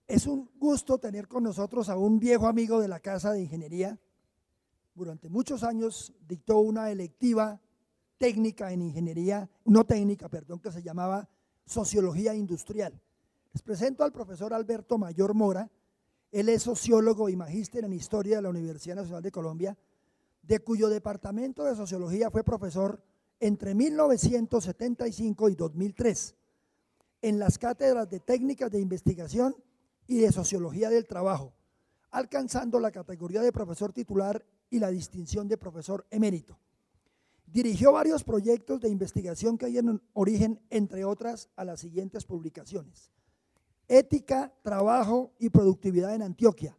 Es un gusto tener con nosotros a un viejo amigo de la Casa de Ingeniería. Durante muchos años dictó una electiva técnica en ingeniería, no técnica, perdón, que se llamaba Sociología Industrial. Les presento al profesor Alberto Mayor Mora. Él es sociólogo y magíster en Historia de la Universidad Nacional de Colombia, de cuyo departamento de Sociología fue profesor entre 1975 y 2003 en las cátedras de Técnicas de Investigación y de Sociología del Trabajo, alcanzando la categoría de profesor titular y la distinción de profesor emérito. Dirigió varios proyectos de investigación que dieron origen, entre otras, a las siguientes publicaciones: Ética, Trabajo y Productividad en Antioquia,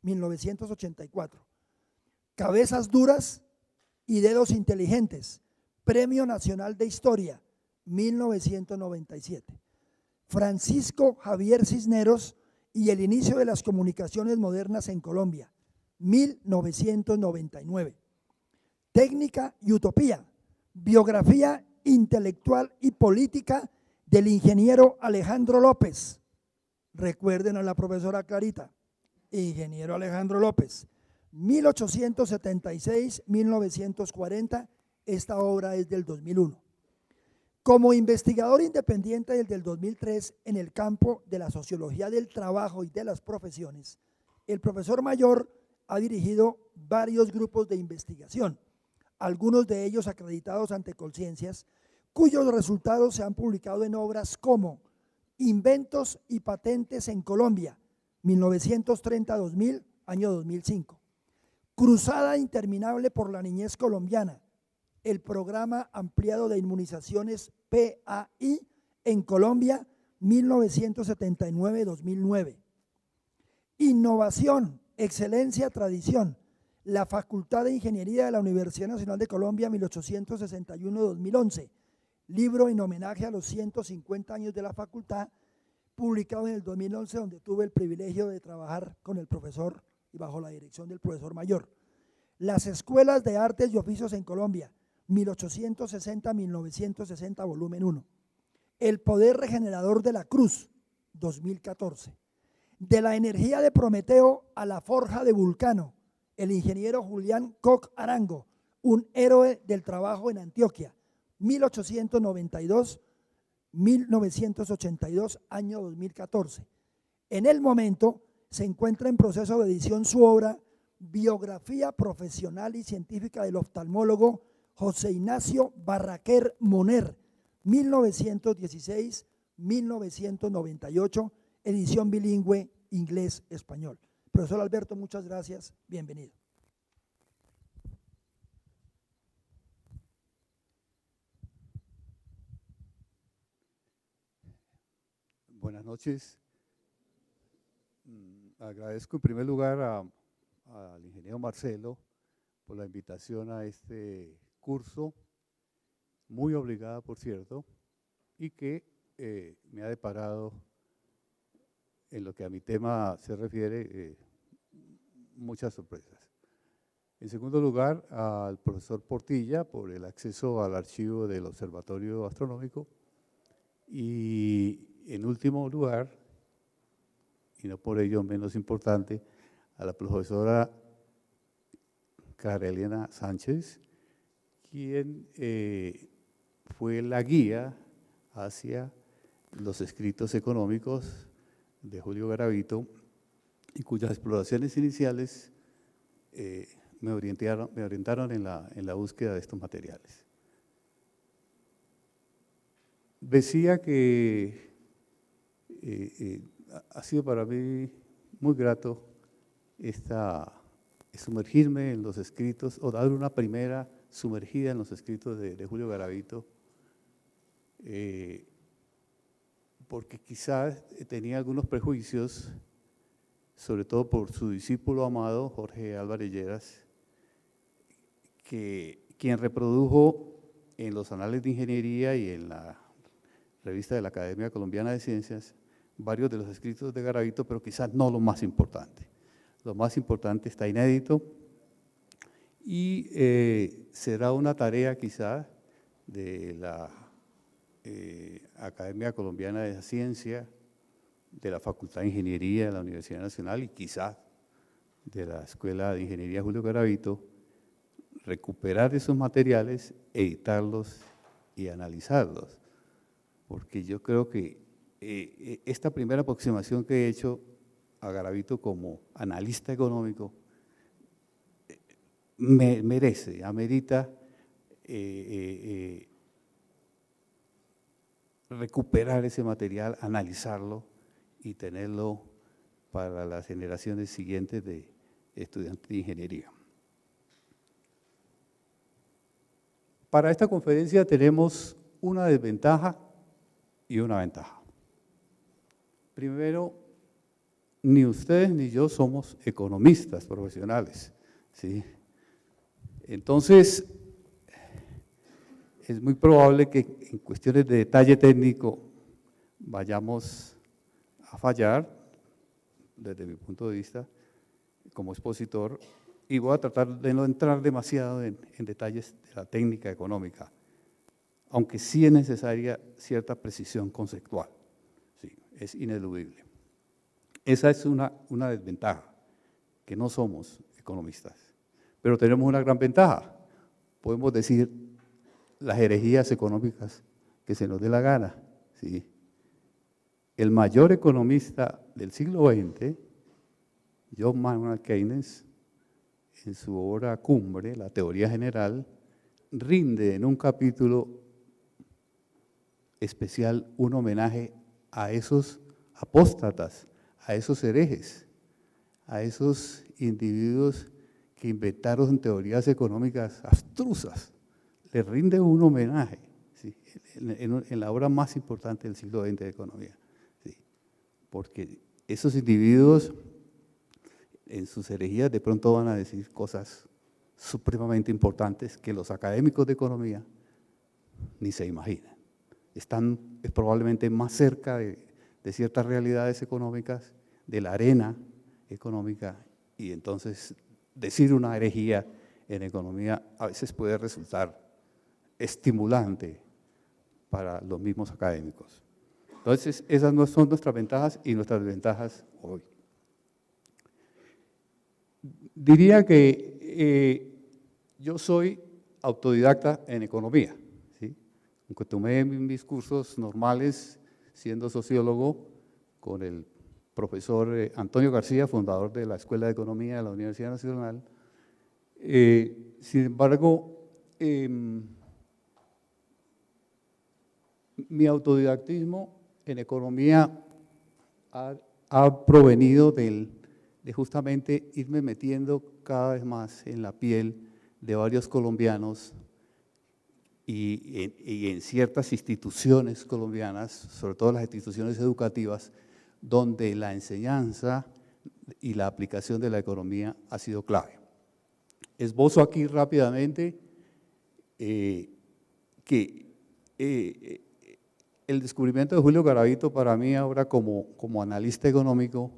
1984. Cabezas Duras y Dedos Inteligentes, Premio Nacional de Historia, 1997. Francisco Javier Cisneros y el inicio de las comunicaciones modernas en Colombia, 1999. Técnica y Utopía, Biografía intelectual y política del ingeniero Alejandro López. Recuerden a la profesora Clarita, ingeniero Alejandro López, 1876-1940, esta obra es del 2001. Como investigador independiente desde el 2003 en el campo de la sociología del trabajo y de las profesiones, el profesor Mayor ha dirigido varios grupos de investigación, algunos de ellos acreditados ante Colciencias, cuyos resultados se han publicado en obras como Inventos y Patentes en Colombia, 1930-2000, año 2005. Cruzada interminable por la niñez colombiana, el programa ampliado de inmunizaciones PAI en Colombia, 1979-2009. Innovación, excelencia, tradición, la Facultad de Ingeniería de la Universidad Nacional de Colombia, 1861-2011, libro en homenaje a los 150 años de la facultad, publicado en el 2011, donde tuve el privilegio de trabajar con el profesor y bajo la dirección del profesor Mayor. Las Escuelas de Artes y Oficios en Colombia, 1860-1960, volumen 1. El Poder Regenerador de la Cruz, 2014. De la energía de Prometeo a la forja de Vulcano, el ingeniero Julián Koch Arango, un héroe del trabajo en Antioquia, 1892-1982, año 2014. En el momento se encuentra en proceso de edición su obra Biografía Profesional y Científica del Oftalmólogo José Ignacio Barraquer Moner, 1916-1998, edición bilingüe inglés-español. Profesor Alberto, muchas gracias, bienvenido. Buenas noches. Agradezco en primer lugar al ingeniero Marcelo por la invitación a este curso, muy obligada por cierto, y que me ha deparado, en lo que a mi tema se refiere, muchas sorpresas. En segundo lugar, al profesor Portilla por el acceso al archivo del Observatorio Astronómico. Y en último lugar, y no por ello menos importante, a la profesora Carolina Sánchez, quien fue la guía hacia los escritos económicos de Julio Garavito y cuyas exploraciones iniciales me orientaron en la búsqueda de estos materiales. Decía que ha sido para mí muy grato sumergirme en los escritos, o dar una primera sumergida en los escritos de Julio Garavito, porque quizás tenía algunos prejuicios, sobre todo por su discípulo amado, Jorge Álvarez Lleras, quien reprodujo en los Anales de Ingeniería y en la revista de la Academia Colombiana de Ciencias varios de los escritos de Garavito, pero quizás no lo más importante. Lo más importante está inédito y será una tarea quizás de la Academia Colombiana de Ciencia de la Facultad de Ingeniería de la Universidad Nacional y quizás de la Escuela de Ingeniería Julio Garavito, recuperar esos materiales, editarlos y analizarlos. Porque yo creo que esta primera aproximación que he hecho a Garavito como analista económico amerita recuperar ese material, analizarlo y tenerlo para las generaciones siguientes de estudiantes de ingeniería. Para esta conferencia tenemos una desventaja y una ventaja. Primero, ni ustedes ni yo somos economistas profesionales, ¿sí? Entonces, es muy probable que en cuestiones de detalle técnico vayamos a fallar, desde mi punto de vista, como expositor, y voy a tratar de no entrar demasiado en detalles de la técnica económica, aunque sí es necesaria cierta precisión conceptual, sí, es ineludible. Esa es una desventaja, que no somos economistas, pero tenemos una gran ventaja, podemos decir las herejías económicas que se nos dé la gana, ¿sí? El mayor economista del siglo XX, John Maynard Keynes, en su obra cumbre, La Teoría General, rinde en un capítulo especial un homenaje a esos apóstatas, a esos herejes, a esos individuos que inventaron teorías económicas abstrusas. Le rinde un homenaje, ¿sí? en la obra más importante del siglo XX de economía, ¿sí? Porque esos individuos en sus herejías de pronto van a decir cosas supremamente importantes que los académicos de economía ni se imaginan. Están probablemente más cerca de ciertas realidades económicas, de la arena económica, y entonces decir una herejía en economía a veces puede resultar estimulante para los mismos académicos. Entonces, esas no son nuestras ventajas y nuestras desventajas hoy. Diría que yo soy autodidacta en economía, ¿sí? Aunque tomé mis cursos normales siendo sociólogo con el profesor Antonio García, fundador de la Escuela de Economía de la Universidad Nacional. Sin embargo, mi autodidactismo en economía ha provenido de justamente irme metiendo cada vez más en la piel de varios colombianos y en ciertas instituciones colombianas, sobre todo las instituciones educativas, donde la enseñanza y la aplicación de la economía ha sido clave. Esbozo aquí rápidamente que el descubrimiento de Julio Garavito para mí ahora como analista económico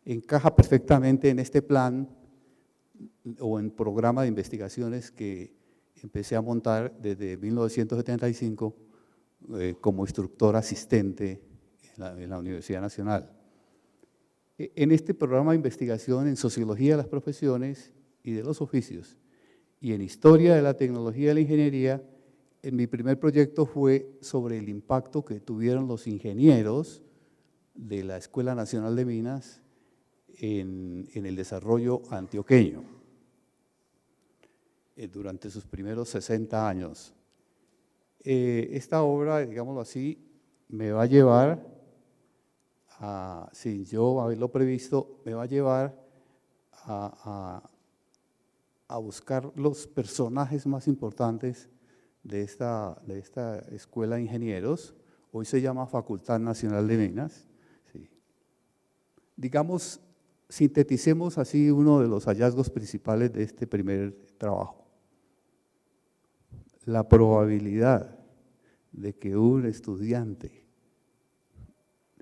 encaja perfectamente en este plan o en programa de investigaciones que empecé a montar desde 1975 como instructor asistente en la Universidad Nacional. En este programa de investigación en Sociología de las Profesiones y de los Oficios y en Historia de la Tecnología y de la Ingeniería, en mi primer proyecto fue sobre el impacto que tuvieron los ingenieros de la Escuela Nacional de Minas en el desarrollo antioqueño durante sus primeros 60 años. Esta obra, digámoslo así, me va a llevar, sin yo haberlo previsto, me va a llevar a buscar los personajes más importantes de esta Escuela de Ingenieros. Hoy se llama Facultad Nacional de Minas. Sí. Digamos, sinteticemos así uno de los hallazgos principales de este primer trabajo. La probabilidad de que un estudiante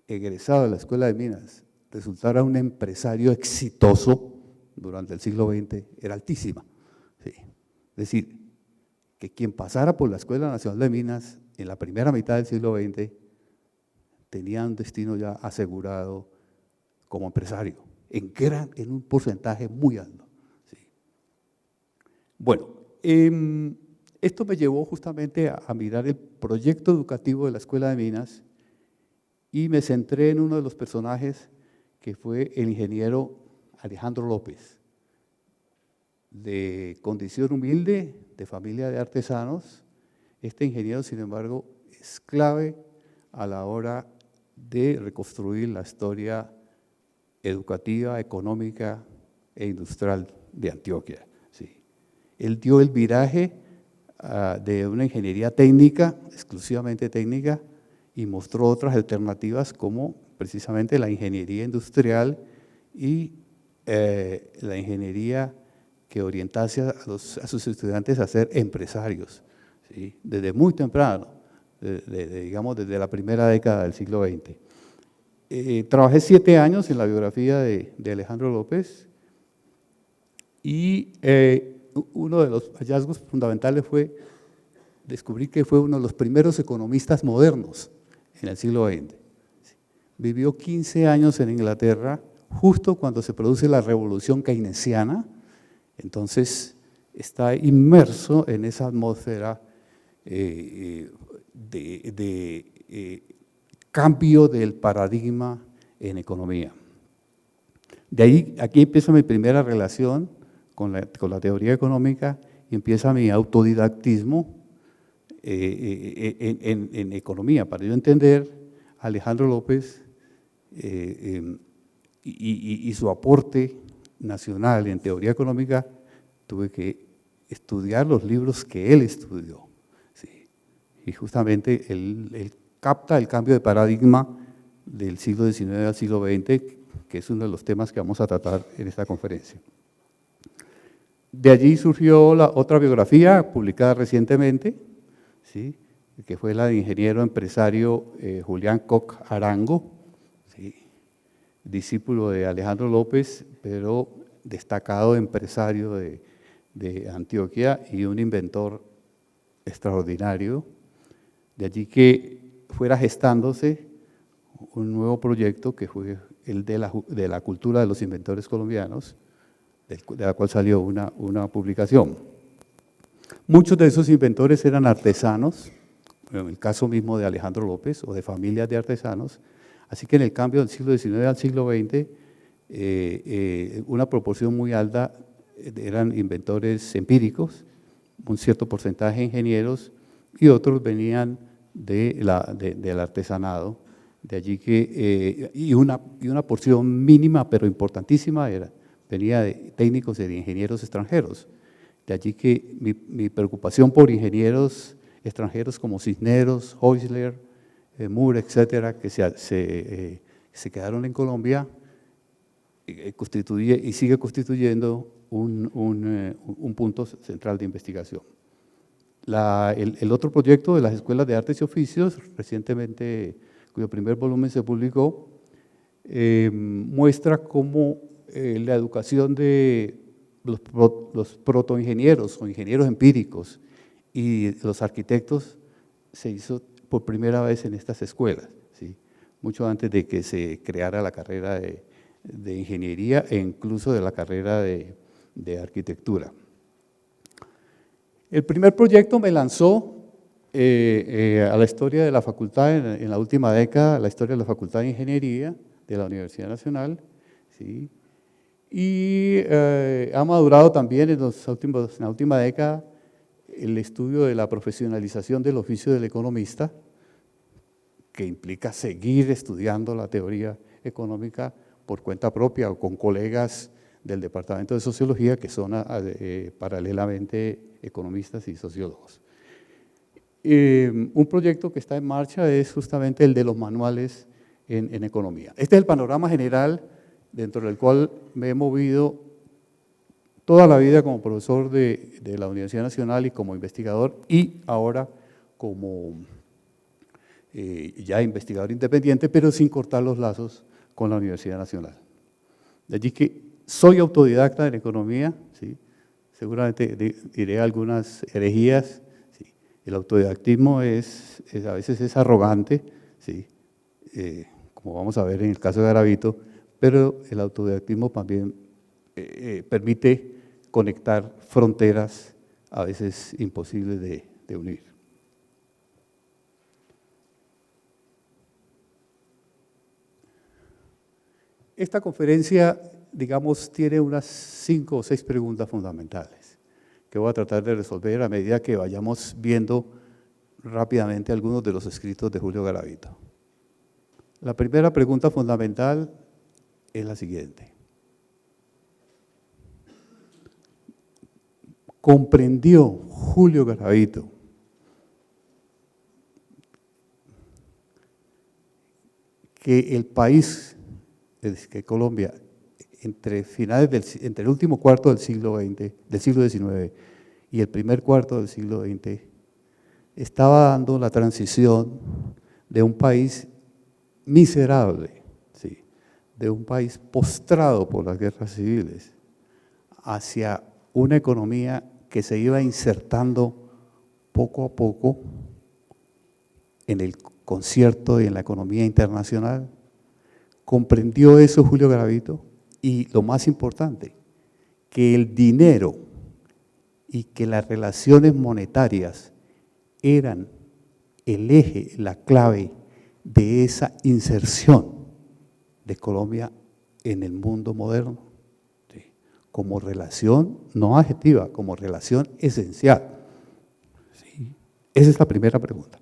egresado de la Escuela de Minas resultara un empresario exitoso durante el siglo XX era altísima. Sí. Es decir, que quien pasara por la Escuela Nacional de Minas en la primera mitad del siglo XX tenía un destino ya asegurado como empresario, en un porcentaje muy alto. ¿Sí? Bueno, esto me llevó justamente a mirar el proyecto educativo de la Escuela de Minas y me centré en uno de los personajes que fue el ingeniero Alejandro López, de condición humilde, de familia de artesanos. Este ingeniero, sin embargo, es clave a la hora de reconstruir la historia educativa, económica e industrial de Antioquia. Sí. Él dio el viraje de una ingeniería técnica, exclusivamente técnica, y mostró otras alternativas como precisamente la ingeniería industrial y la ingeniería que orientase a sus estudiantes a ser empresarios, ¿sí? Desde muy temprano, digamos desde la primera década del siglo XX. Trabajé 7 años en la biografía de Alejandro López y uno de los hallazgos fundamentales fue descubrir que fue uno de los primeros economistas modernos en el siglo XX. Vivió 15 años en Inglaterra, justo cuando se produce la revolución keynesiana, entonces está inmerso en esa atmósfera de cambio del paradigma en economía. De ahí, aquí empieza mi primera relación con la teoría económica y empieza mi autodidactismo en economía. Para yo entender a Alejandro López y su aporte nacional en teoría económica, tuve que estudiar los libros que él estudió. ¿Sí? Y justamente él capta el cambio de paradigma del siglo XIX al siglo XX, que es uno de los temas que vamos a tratar en esta conferencia. De allí surgió la otra biografía publicada recientemente, ¿sí? Que fue la de ingeniero empresario Julián Koch Arango, ¿sí? Discípulo de Alejandro López, pero destacado empresario de Antioquia y un inventor extraordinario. De allí que fuera gestándose un nuevo proyecto que fue el de la cultura de los inventores colombianos, de la cual salió una publicación. Muchos de esos inventores eran artesanos, en el caso mismo de Alejandro López, o de familias de artesanos, así que en el cambio del siglo XIX al siglo XX, una proporción muy alta eran inventores empíricos, un cierto porcentaje de ingenieros, y otros venían del artesanado, de allí que, y una porción mínima pero importantísima venía de técnicos y de ingenieros extranjeros. De allí que mi preocupación por ingenieros extranjeros como Cisneros, Heusler, Moore, etcétera, que se quedaron en Colombia, constituye y sigue constituyendo un punto central de investigación. El otro proyecto de las escuelas de artes y oficios, recientemente, cuyo primer volumen se publicó, muestra cómo la educación de los protoingenieros o ingenieros empíricos y los arquitectos se hizo por primera vez en estas escuelas, ¿sí? Mucho antes de que se creara la carrera de ingeniería e incluso de la carrera de arquitectura. El primer proyecto me lanzó a la historia de la facultad en la última década, la historia de la Facultad de Ingeniería de la Universidad Nacional, ¿sí? Y ha madurado también en la última década el estudio de la profesionalización del oficio del economista, que implica seguir estudiando la teoría económica por cuenta propia o con colegas del Departamento de Sociología que son paralelamente economistas y sociólogos. Un proyecto que está en marcha es justamente el de los manuales en economía. Este es el panorama general dentro del cual me he movido toda la vida como profesor de la Universidad Nacional y como investigador, y ahora como ya investigador independiente, pero sin cortar los lazos con la Universidad Nacional. De allí que soy autodidacta en economía, ¿sí? Seguramente diré algunas herejías, ¿sí? El autodidactismo a veces es arrogante, ¿sí? como vamos a ver en el caso de Garavito, pero el autodidactismo también permite conectar fronteras a veces imposibles de unir. Esta conferencia, digamos, tiene unas 5 o 6 preguntas fundamentales que voy a tratar de resolver a medida que vayamos viendo rápidamente algunos de los escritos de Julio Garavito. La primera pregunta fundamental es la siguiente. ¿Comprendió Julio Garavito que el país, que Colombia, entre el último cuarto del siglo XIX y el primer cuarto del siglo XX, estaba dando la transición de un país miserable, ¿sí?, de un país postrado por las guerras civiles, hacia una economía que se iba insertando poco a poco en el concierto y en la economía internacional? ¿Comprendió eso Julio Garavito? Y lo más importante, que el dinero y que las relaciones monetarias eran el eje, la clave de esa inserción de Colombia en el mundo moderno, ¿sí?, como relación no adjetiva, como relación esencial, ¿sí? Esa es la primera pregunta.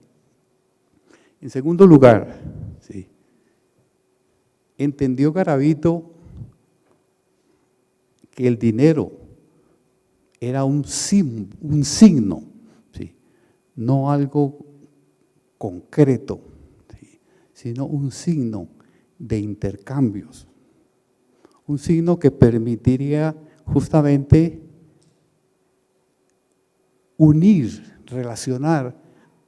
En segundo lugar, ¿sí?, ¿entendió Garavito que el dinero era un signo, ¿sí?, no algo concreto, ¿sí?, sino un signo de intercambios, un signo que permitiría justamente unir, relacionar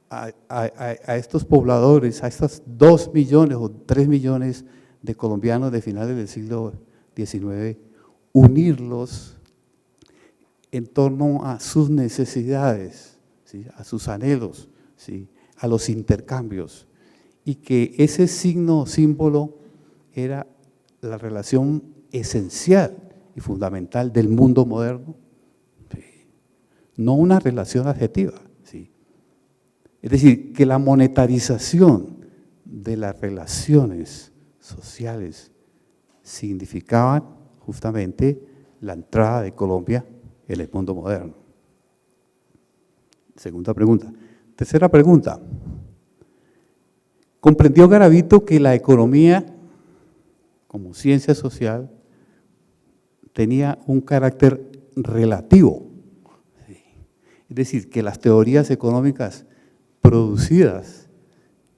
a estos pobladores, a estos 2 millones o 3 millones de colombianos de finales del siglo XIX, unirlos en torno a sus necesidades, ¿sí?, a sus anhelos, ¿sí?, a los intercambios, y que ese signo o símbolo era la relación esencial y fundamental del mundo moderno, ¿sí?, no una relación adjetiva, ¿sí? Es decir, que la monetarización de las relaciones sociales significaba justamente la entrada de Colombia en el mundo moderno. Segunda pregunta. Tercera pregunta. ¿Comprendió Garavito que la economía, como ciencia social, tenía un carácter relativo? Es decir, que las teorías económicas producidas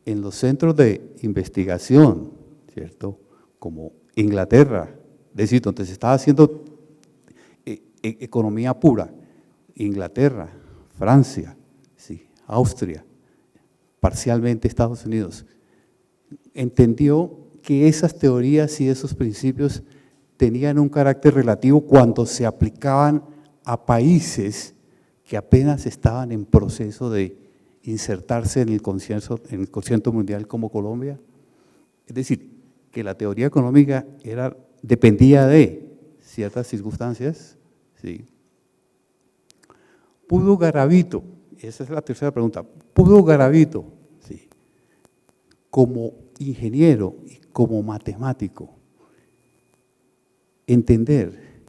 en los centros de investigación, ¿cierto?, como Inglaterra, es decir, donde se estaba haciendo economía pura, Inglaterra, Francia, sí, Austria, parcialmente Estados Unidos, entendió que esas teorías y esos principios tenían un carácter relativo cuando se aplicaban a países que apenas estaban en proceso de insertarse en el concierto mundial como Colombia. Es decir, que la teoría económica dependía de ciertas circunstancias, ¿sí? ¿Pudo Garavito, esa es la tercera pregunta, pudo Garavito, ¿sí?, como ingeniero y como matemático, entender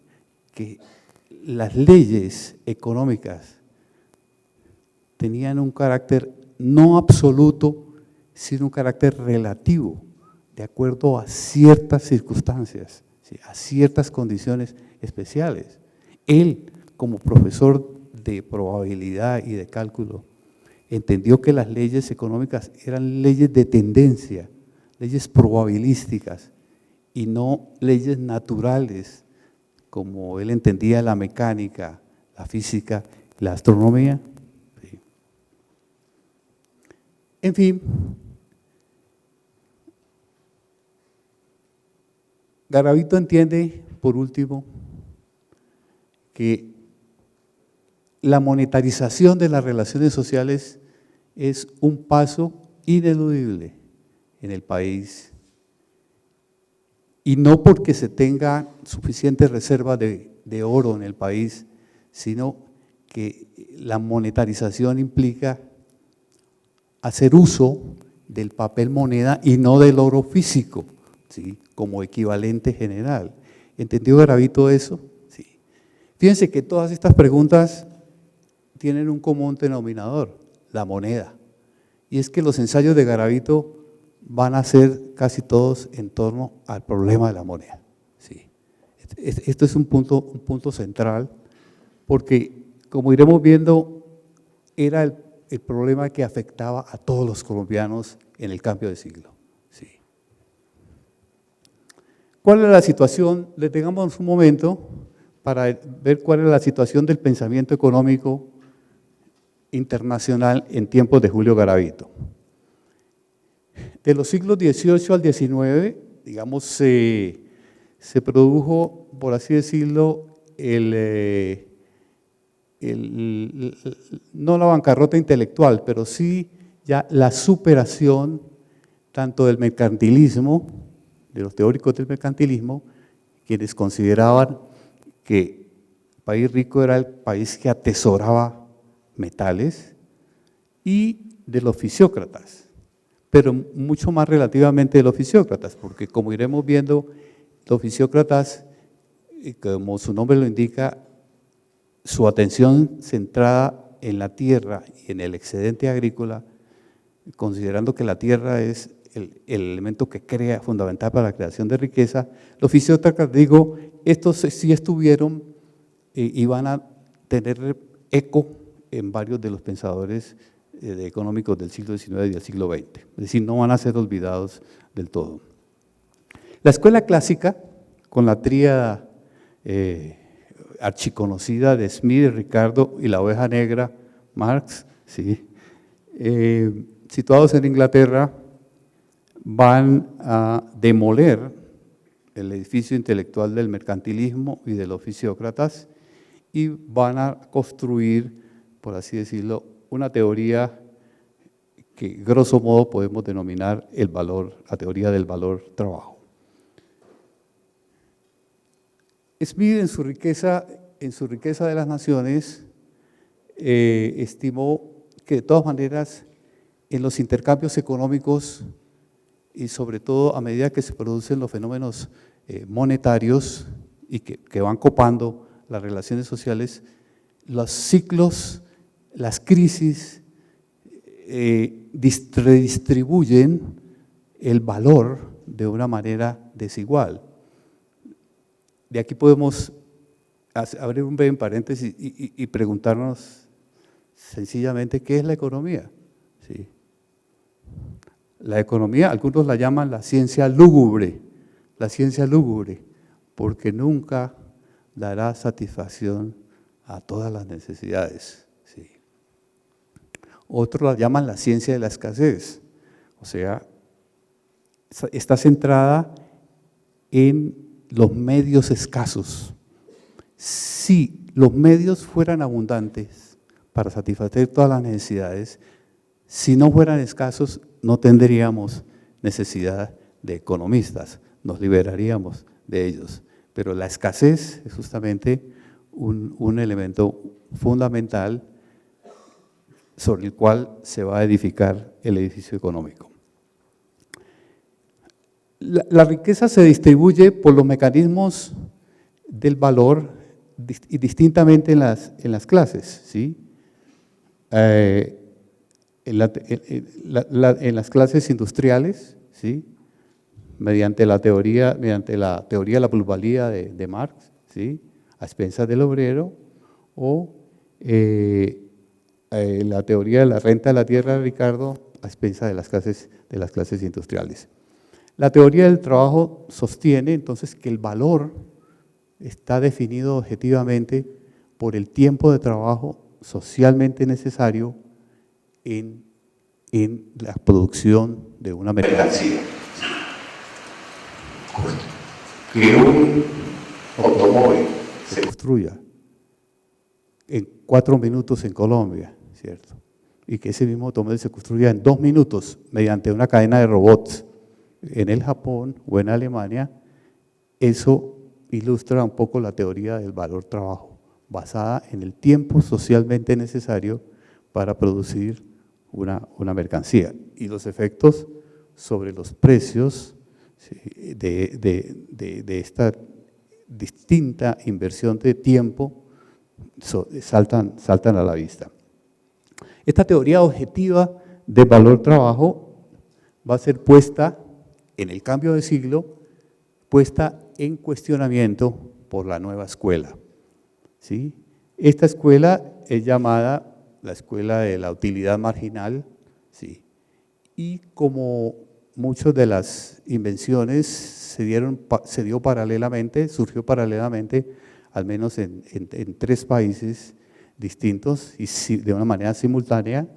que las leyes económicas tenían un carácter no absoluto, sino un carácter relativo, de acuerdo a ciertas circunstancias, ¿sí?, a ciertas condiciones especiales? Él, como profesor de probabilidad y de cálculo, entendió que las leyes económicas eran leyes de tendencia, leyes probabilísticas y no leyes naturales, como él entendía la mecánica, la física, la astronomía. Sí. En fin, Garavito entiende, por último, que la monetarización de las relaciones sociales es un paso ineludible en el país, y no porque se tenga suficiente reserva de oro en el país, sino que la monetarización implica hacer uso del papel moneda y no del oro físico, ¿sí?, como equivalente general. ¿Entendió Garavito eso? Sí. Fíjense que todas estas preguntas tienen un común denominador, la moneda. Y es que los ensayos de Garavito van a ser casi todos en torno al problema de la moneda. Sí. Esto es un punto central, porque como iremos viendo, era el problema que afectaba a todos los colombianos en el cambio de siglo. Sí. ¿Cuál es la situación? Detengamos un momento para ver cuál es la situación del pensamiento económico internacional en tiempos de Julio Garavito. De los siglos XVIII al XIX, digamos, se produjo, por así decirlo, no la bancarrota intelectual, pero sí ya la superación tanto del mercantilismo, de los teóricos del mercantilismo, quienes consideraban que el país rico era el país que atesoraba metales, y de los fisiócratas, pero mucho más relativamente de los fisiócratas, porque como iremos viendo, los fisiócratas, como su nombre lo indica, su atención centrada en la tierra y en el excedente agrícola, considerando que la tierra es el elemento que crea, fundamental para la creación de riqueza. Los fisiócratas, digo, estos sí estuvieron y van a tener eco en varios de los pensadores económicos del siglo XIX y del siglo XX, es decir, no van a ser olvidados del todo. La escuela clásica, con la tríada archiconocida de Smith, Ricardo y la oveja negra, Marx, ¿sí?, situados en Inglaterra, van a demoler el edificio intelectual del mercantilismo y de los fisiócratas y van a construir, por así decirlo, una teoría que grosso modo podemos denominar la teoría del valor trabajo. Smith, en su riqueza de las naciones, estimó que de todas maneras en los intercambios económicos y sobre todo a medida que se producen los fenómenos monetarios y que van copando las relaciones sociales, los ciclos, las crisis redistribuyen el valor de una manera desigual. De aquí podemos abrir un breve paréntesis y preguntarnos sencillamente ¿qué es la economía? Sí. La economía, algunos la llaman la ciencia lúgubre, porque nunca dará satisfacción a todas las necesidades. Sí. Otros la llaman la ciencia de la escasez, o sea, está centrada en los medios escasos. Si los medios fueran abundantes para satisfacer todas las necesidades, si no fueran escasos, no tendríamos necesidad de economistas, nos liberaríamos de ellos. Pero la escasez es justamente un elemento fundamental sobre el cual se va a edificar el edificio económico. La riqueza se distribuye por los mecanismos del valor y distintamente en las clases, ¿sí? En las clases industriales, ¿sí?, mediante la teoría de la plusvalía de Marx, ¿sí?, a expensas del obrero, o la teoría de la renta de la tierra de Ricardo a expensas de las clases industriales. La teoría del trabajo sostiene entonces que el valor está definido objetivamente por el tiempo de trabajo socialmente necesario en la producción de una mercancía. Que un automóvil se construya en 4 minutos en Colombia, ¿cierto? Y que ese mismo automóvil se construya en 2 minutos mediante una cadena de robots en el Japón o en Alemania, eso ilustra un poco la teoría del valor trabajo, basada en el tiempo socialmente necesario para producir una mercancía y los efectos sobre los precios, ¿sí?, de esta distinta inversión de tiempo saltan a la vista. Esta teoría objetiva del valor trabajo va a ser puesta en el cambio de siglo, puesta en cuestionamiento por la nueva escuela, ¿sí? Esta escuela es llamada la escuela de la utilidad marginal, ¿sí? Y como muchas de las invenciones surgió paralelamente, al menos en 3 países distintos y de una manera simultánea,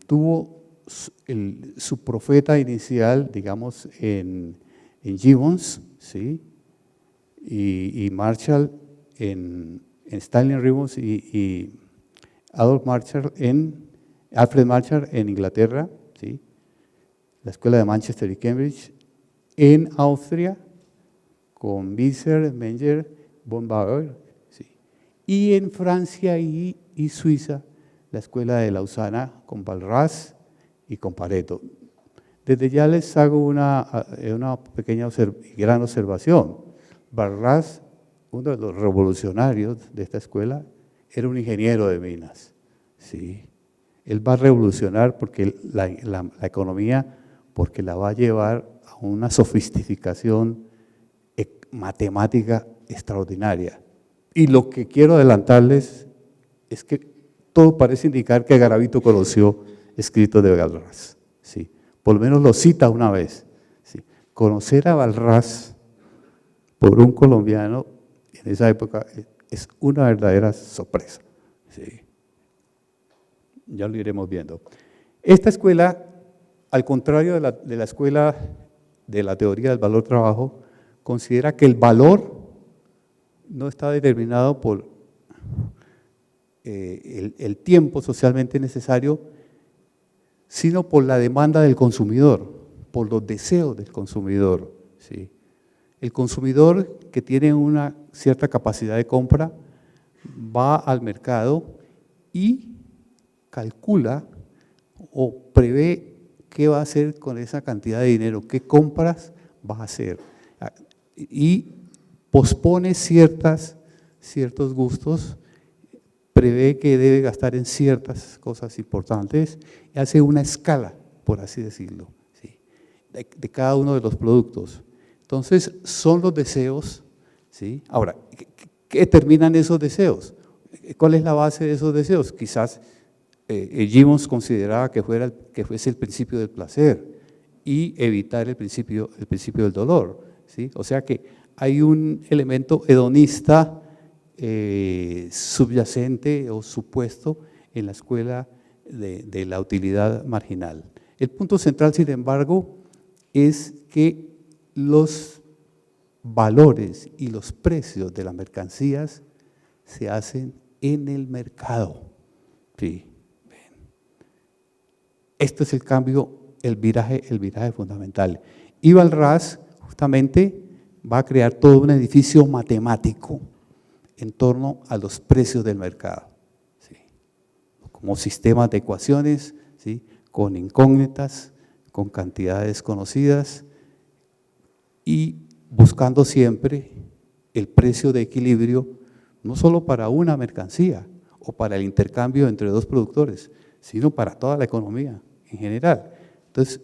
tuvo su profeta inicial, digamos, en Gibbons, ¿sí?, y Marshall en Stanley Gibbons y Alfred Marshall en Inglaterra, ¿sí?, la escuela de Manchester y Cambridge, en Austria con Visser, Menger, von Bauer, ¿sí?, y en Francia y Suiza, la escuela de Lausana con Walras y con Pareto. Desde ya les hago una pequeña gran observación. Walras, uno de los revolucionarios de esta escuela, era un ingeniero de minas, ¿sí? Él va a revolucionar porque la economía, porque la va a llevar a una sofisticación matemática extraordinaria. Y lo que quiero adelantarles es que todo parece indicar que Garavito conoció escritos de Walras, ¿sí? Por lo menos lo cita una vez, ¿sí? Conocer a Walras por un colombiano en esa época es una verdadera sorpresa, ¿sí? Ya lo iremos viendo. Esta escuela, al contrario de la escuela de la teoría del valor trabajo, considera que el valor no está determinado por el tiempo socialmente necesario, sino por la demanda del consumidor, por los deseos del consumidor, ¿sí? El consumidor que tiene una cierta capacidad de compra va al mercado y calcula o prevé qué va a hacer con esa cantidad de dinero, qué compras va a hacer y pospone ciertos gustos, prevé que debe gastar en ciertas cosas importantes y hace una escala, por así decirlo, ¿sí?, de cada uno de los productos. Entonces, son los deseos, ¿sí? Ahora, ¿qué determinan esos deseos? ¿Cuál es la base de esos deseos? Quizás Gibbons consideraba que fuese el principio del placer y evitar el principio del dolor, ¿sí? O sea que hay un elemento hedonista subyacente o supuesto en la escuela de la utilidad marginal. El punto central, sin embargo, es que los valores y los precios de las mercancías se hacen en el mercado, ¿sí? Esto es el cambio, el viraje fundamental. Y Walras justamente va a crear todo un edificio matemático en torno a los precios del mercado, ¿sí?, como sistemas de ecuaciones, ¿sí?, con incógnitas, con cantidades conocidas y buscando siempre el precio de equilibrio, no solo para una mercancía o para el intercambio entre 2 productores, sino para toda la economía en general. Entonces,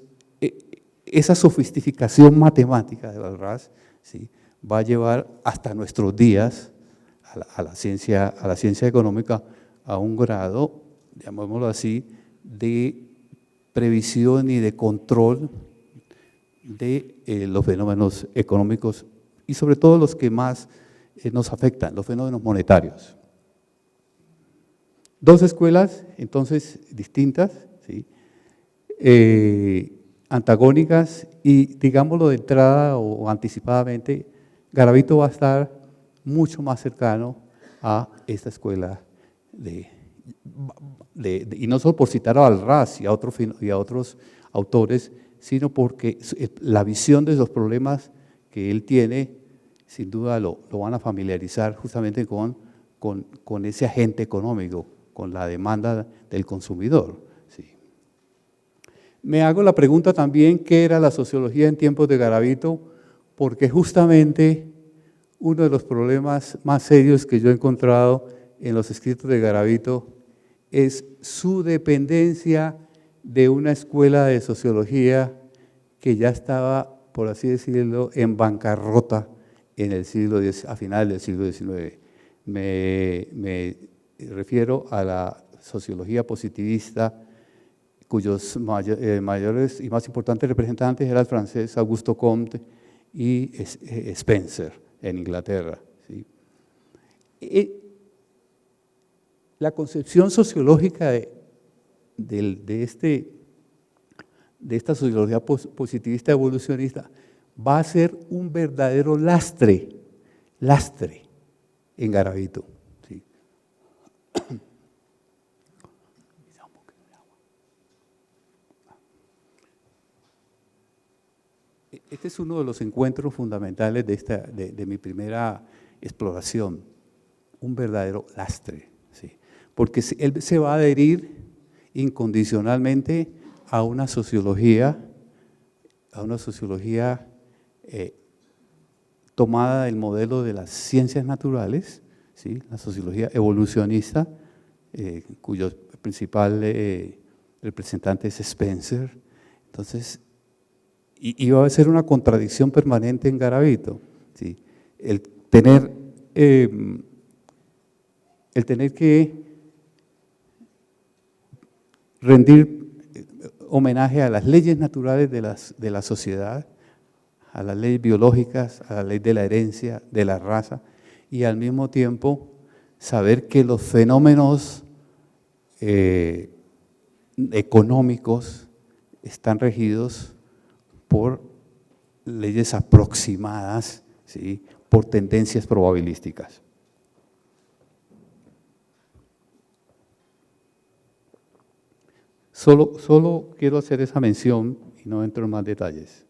esa sofisticación matemática de Walras, ¿sí?, va a llevar hasta nuestros días a la ciencia económica a un grado, llamémoslo así, de previsión y de control de los fenómenos económicos y sobre todo los que más nos afectan, los fenómenos monetarios. 2 escuelas, entonces, distintas, ¿sí?, antagónicas y, digámoslo de entrada o anticipadamente, Garavito va a estar mucho más cercano a esta escuela y no solo por citar a Walras y a otros autores, sino porque la visión de los problemas que él tiene, sin duda lo van a familiarizar justamente con ese agente económico, con la demanda del consumidor. Sí. Me hago la pregunta también, ¿qué era la sociología en tiempos de Garavito? Porque justamente uno de los problemas más serios que yo he encontrado en los escritos de Garavito es su dependencia de una escuela de sociología que ya estaba, por así decirlo, en bancarrota en el a finales del siglo XIX. Me refiero a la sociología positivista, cuyos mayores y más importantes representantes eran el francés Augusto Comte y Spencer en Inglaterra. ¿Sí? La concepción sociológica de esta sociología positivista evolucionista va a ser un verdadero lastre en Garavito. ¿Sí? Este es uno de los encuentros fundamentales de mi primera exploración, un verdadero lastre, ¿sí? Porque él se va a adherir incondicionalmente a una sociología tomada del modelo de las ciencias naturales, ¿sí? La sociología evolucionista, cuyo principal representante es Spencer. Entonces, iba a ser una contradicción permanente en Garavito, ¿sí? El tener que rendir homenaje a las leyes naturales de la sociedad, a las leyes biológicas, a la ley de la herencia, de la raza, y al mismo tiempo saber que los fenómenos económicos están regidos por leyes aproximadas, ¿sí? Por tendencias probabilísticas. Solo quiero hacer esa mención y no entro en más detalles.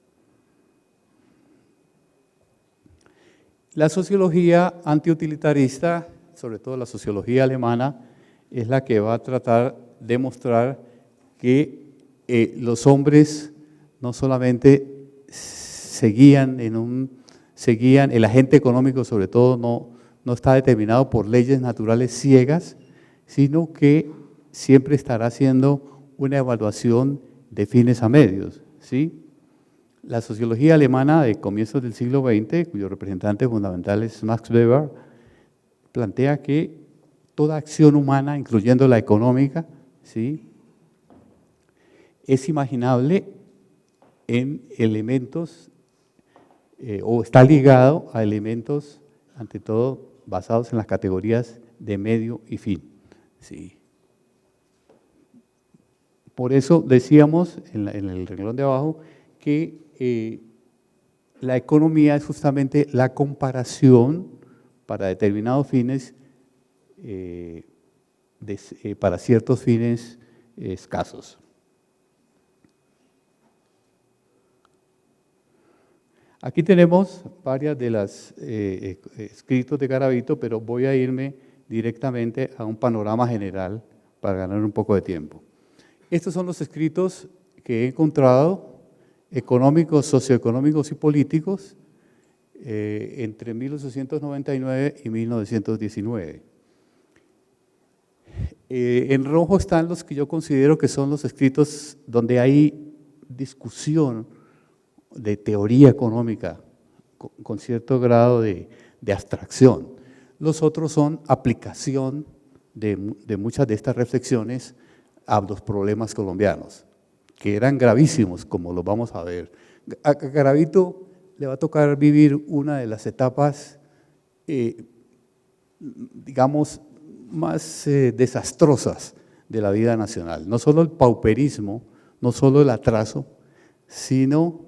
La sociología antiutilitarista, sobre todo la sociología alemana, es la que va a tratar de mostrar que los hombres no solamente seguían, el agente económico sobre todo no está determinado por leyes naturales ciegas, sino que siempre estará haciendo una evaluación de fines a medios, ¿sí? La sociología alemana de comienzos del siglo XX, cuyo representante fundamental es Max Weber, plantea que toda acción humana, incluyendo la económica, ¿sí?, es imaginable en elementos o está ligado a elementos, ante todo, basados en las categorías de medio y fin. ¿Sí? Por eso decíamos en el renglón de abajo que la economía es justamente la comparación para determinados fines, para ciertos fines escasos. Aquí tenemos varias de las escritos de Garavito, pero voy a irme directamente a un panorama general para ganar un poco de tiempo. Estos son los escritos que he encontrado, económicos, socioeconómicos y políticos, entre 1899 y 1919. En rojo están los que yo considero que son los escritos donde hay discusión de teoría económica con cierto grado de abstracción. Los otros son aplicación de muchas de estas reflexiones a los problemas colombianos, que eran gravísimos, como los vamos a ver. A Garavito le va a tocar vivir una de las etapas, digamos, más desastrosas de la vida nacional. No solo el pauperismo, no solo el atraso, sino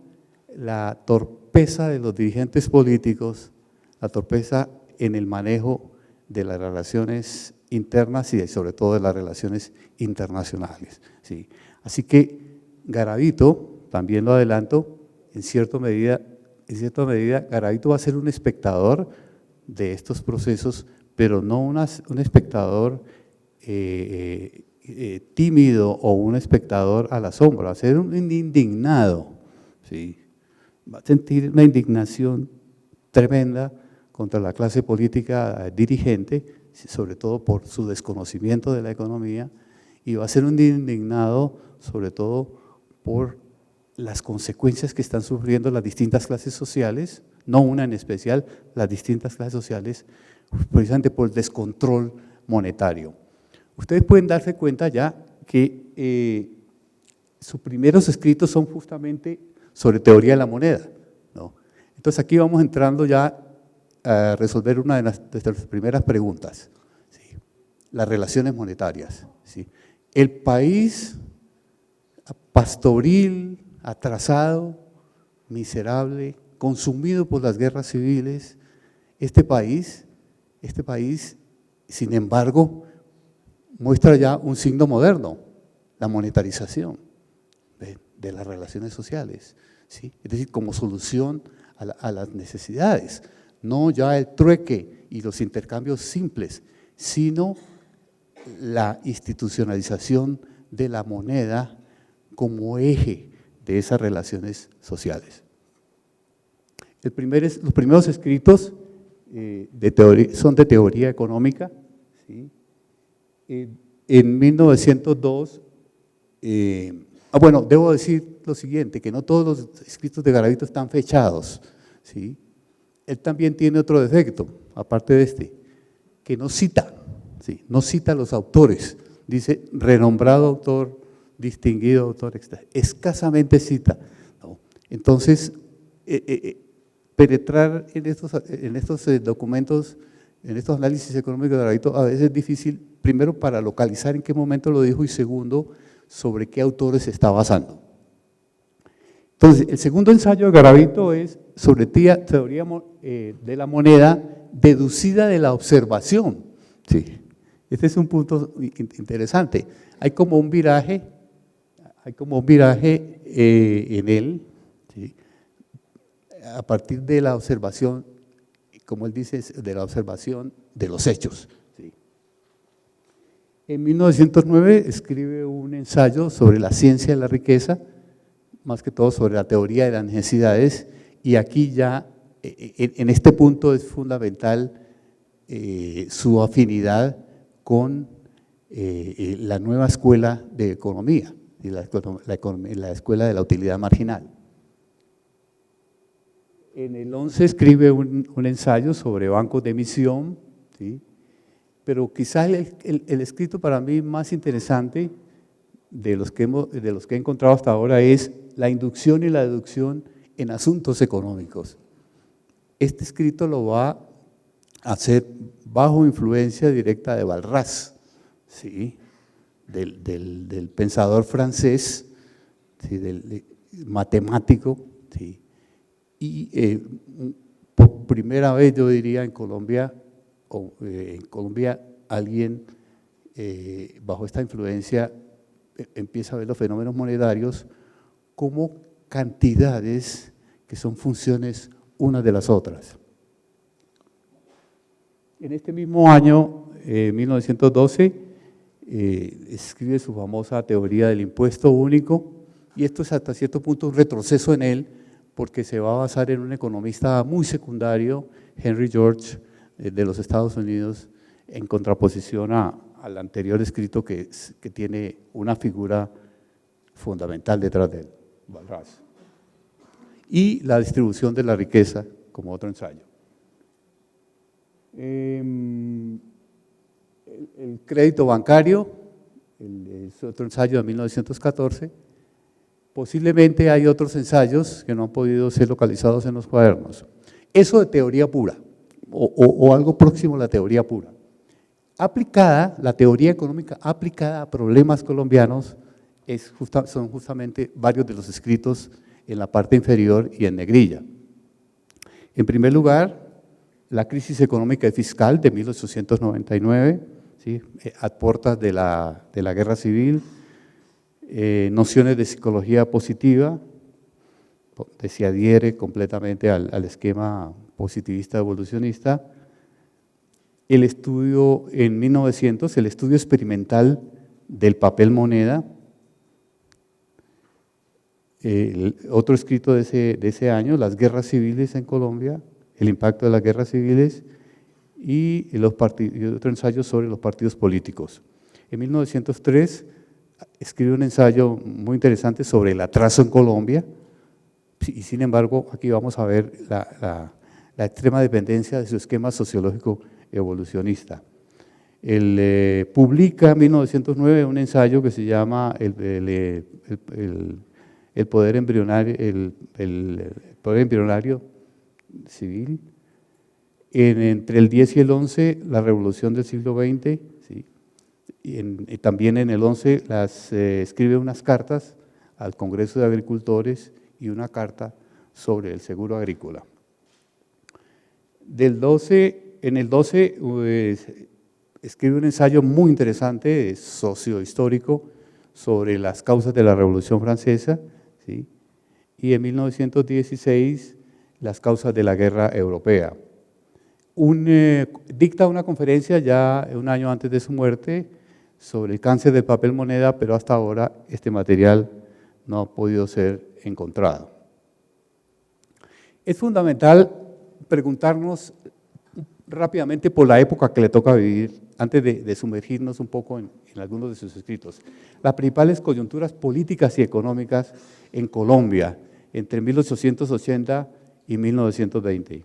la torpeza de los dirigentes políticos, la torpeza en el manejo de las relaciones internas y sobre todo de las relaciones internacionales. ¿Sí? Así que Garavito también lo adelanto, en cierta medida, Garavito va a ser un espectador de estos procesos, pero no un espectador tímido o un espectador a la sombra, va a ser un indignado, ¿sí? Va a sentir una indignación tremenda contra la clase política dirigente, sobre todo por su desconocimiento de la economía, y va a ser un indignado sobre todo por las consecuencias que están sufriendo las distintas clases sociales, no una en especial, las distintas clases sociales, precisamente por el descontrol monetario. Ustedes pueden darse cuenta ya que sus primeros escritos son justamente sobre teoría de la moneda, ¿no? Entonces aquí vamos entrando ya a resolver una de nuestras primeras preguntas, ¿sí? Las relaciones monetarias, ¿sí? El país pastoril, atrasado, miserable, consumido por las guerras civiles, este país, sin embargo, muestra ya un signo moderno, la monetarización de las relaciones sociales, ¿sí? Es decir, como solución a las necesidades, no ya el trueque y los intercambios simples, sino la institucionalización de la moneda como eje de esas relaciones sociales. Los primeros escritos son de teoría económica, ¿sí? En 1902, bueno, debo decir lo siguiente, que no todos los escritos de Garavito están fechados, ¿sí? Él también tiene otro defecto, aparte de este, que no cita, ¿sí? No cita a los autores, dice renombrado autor, distinguido autor, escasamente cita, ¿no? Entonces, penetrar en estos documentos, en estos análisis económicos de Garavito a veces es difícil, primero para localizar en qué momento lo dijo y segundo, sobre qué autores se está basando. Entonces, el segundo ensayo de Garavito es sobre teoría de la moneda deducida de la observación. Sí. Este es un punto interesante. Hay como un viraje en él, ¿sí? A partir de la observación, como él dice, de la observación de los hechos. ¿Sí? En 1909 escribe un ensayo sobre la ciencia de la riqueza, más que todo sobre la teoría de las necesidades, y aquí ya, en este punto es fundamental su afinidad con la nueva escuela de economía, y la escuela de la utilidad marginal. En el 11 escribe un ensayo sobre bancos de emisión, ¿sí? Pero quizás el escrito para mí más interesante de los que he encontrado hasta ahora es la inducción y la deducción en asuntos económicos. Este escrito lo va a hacer bajo influencia directa de Walras, ¿sí? del pensador francés, ¿sí? Del matemático, ¿sí? Y por primera vez yo diría en Colombia alguien bajo esta influencia empieza a ver los fenómenos monetarios como cantidades que son funciones unas de las otras. En este mismo año, 1912, escribe su famosa teoría del impuesto único, y esto es hasta cierto punto un retroceso en él, porque se va a basar en un economista muy secundario, Henry George, de los Estados Unidos, en contraposición al anterior escrito que tiene una figura fundamental detrás de él, Walras. Y la distribución de la riqueza como otro ensayo. El crédito bancario, es otro ensayo de 1914. Posiblemente hay otros ensayos que no han podido ser localizados en los cuadernos. Eso de teoría pura, o algo próximo a la teoría pura. Aplicada, la teoría económica aplicada a problemas colombianos son justamente varios de los escritos en la parte inferior y en negrilla. En primer lugar, la crisis económica y fiscal de 1899, ¿sí? A puertas de la guerra civil, nociones de psicología positiva, se adhiere completamente al esquema positivista evolucionista. El estudio en 1900, el estudio experimental del papel moneda, otro escrito de ese año, las guerras civiles en Colombia, el impacto de las guerras civiles y otro ensayo sobre los partidos políticos. En 1903 escribe un ensayo muy interesante sobre el atraso en Colombia y sin embargo aquí vamos a ver la extrema dependencia de su esquema sociológico evolucionista. Él publica en 1909 un ensayo que se llama el poder embrionario civil. Entre el 10 y el 11, la revolución del siglo XX, ¿sí? Y también en el 11 escribe unas cartas al Congreso de Agricultores y una carta sobre el seguro agrícola. En el 12 escribe un ensayo muy interesante, sociohistórico, sobre las causas de la Revolución Francesa, ¿sí? Y en 1916 las causas de la guerra europea. Dicta una conferencia ya un año antes de su muerte sobre el cáncer del papel moneda, pero hasta ahora este material no ha podido ser encontrado. Es fundamental preguntarnos rápidamente por la época que le toca vivir, antes de sumergirnos un poco en algunos de sus escritos. Las principales coyunturas políticas y económicas en Colombia entre 1880 y 1920.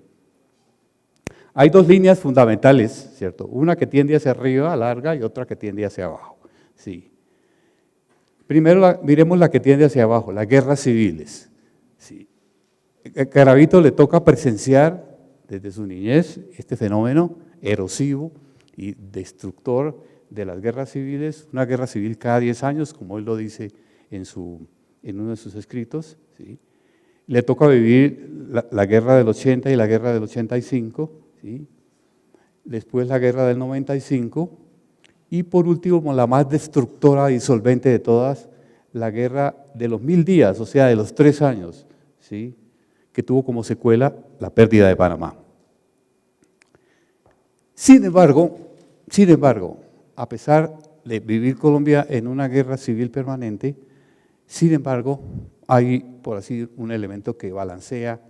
Hay dos líneas fundamentales, ¿cierto? Una que tiende hacia arriba, larga, y otra que tiende hacia abajo. Sí. Primero miremos la que tiende hacia abajo, las guerras civiles. Sí. A Garavito le toca presenciar desde su niñez este fenómeno erosivo y destructor de las guerras civiles, una guerra civil cada 10 años, como él lo dice en uno de sus escritos. ¿Sí? Le toca vivir la guerra del 80 y la guerra del 85, ¿sí? Después la guerra del 95 y por último, la más destructora y disolvente de todas, la guerra de los 1000 días, o sea, de los 3 años, ¿sí? Que tuvo como secuela la pérdida de Panamá. Sin embargo, a pesar de vivir Colombia en una guerra civil permanente, sin embargo, hay, por así, un elemento que balancea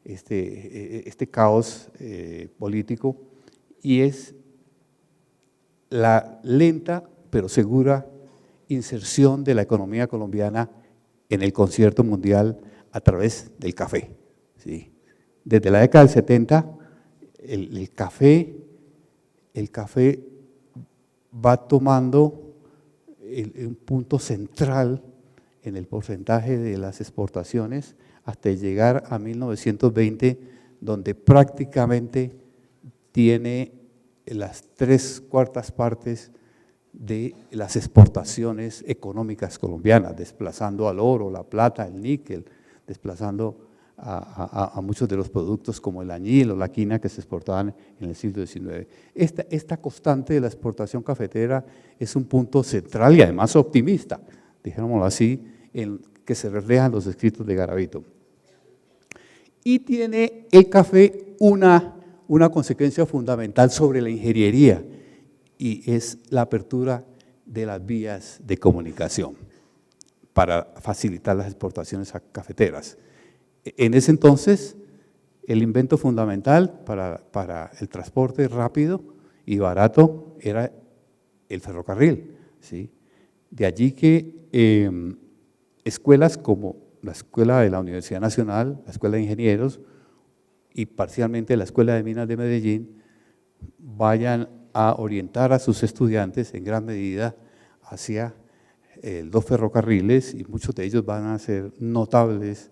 este caos político y es la lenta pero segura inserción de la economía colombiana en el concierto mundial a través del café. ¿Sí? Desde la década del 70, el café va tomando un punto central en el porcentaje de las exportaciones hasta llegar a 1920, donde prácticamente tiene las 3/4 partes de las exportaciones económicas colombianas, desplazando al oro, la plata, el níquel, desplazando a muchos de los productos como el añil o la quina que se exportaban en el siglo XIX. Esta constante de la exportación cafetera es un punto central y además optimista, dijémoslo así, en que se refleja en los escritos de Garavito. Y tiene el café una consecuencia fundamental sobre la ingeniería y es la apertura de las vías de comunicación para facilitar las exportaciones cafeteras. En ese entonces, el invento fundamental para el transporte rápido y barato era el ferrocarril, ¿sí? De allí que escuelas como la Escuela de la Universidad Nacional, la Escuela de Ingenieros y parcialmente la Escuela de Minas de Medellín vayan a orientar a sus estudiantes en gran medida hacia los ferrocarriles y muchos de ellos van a ser notables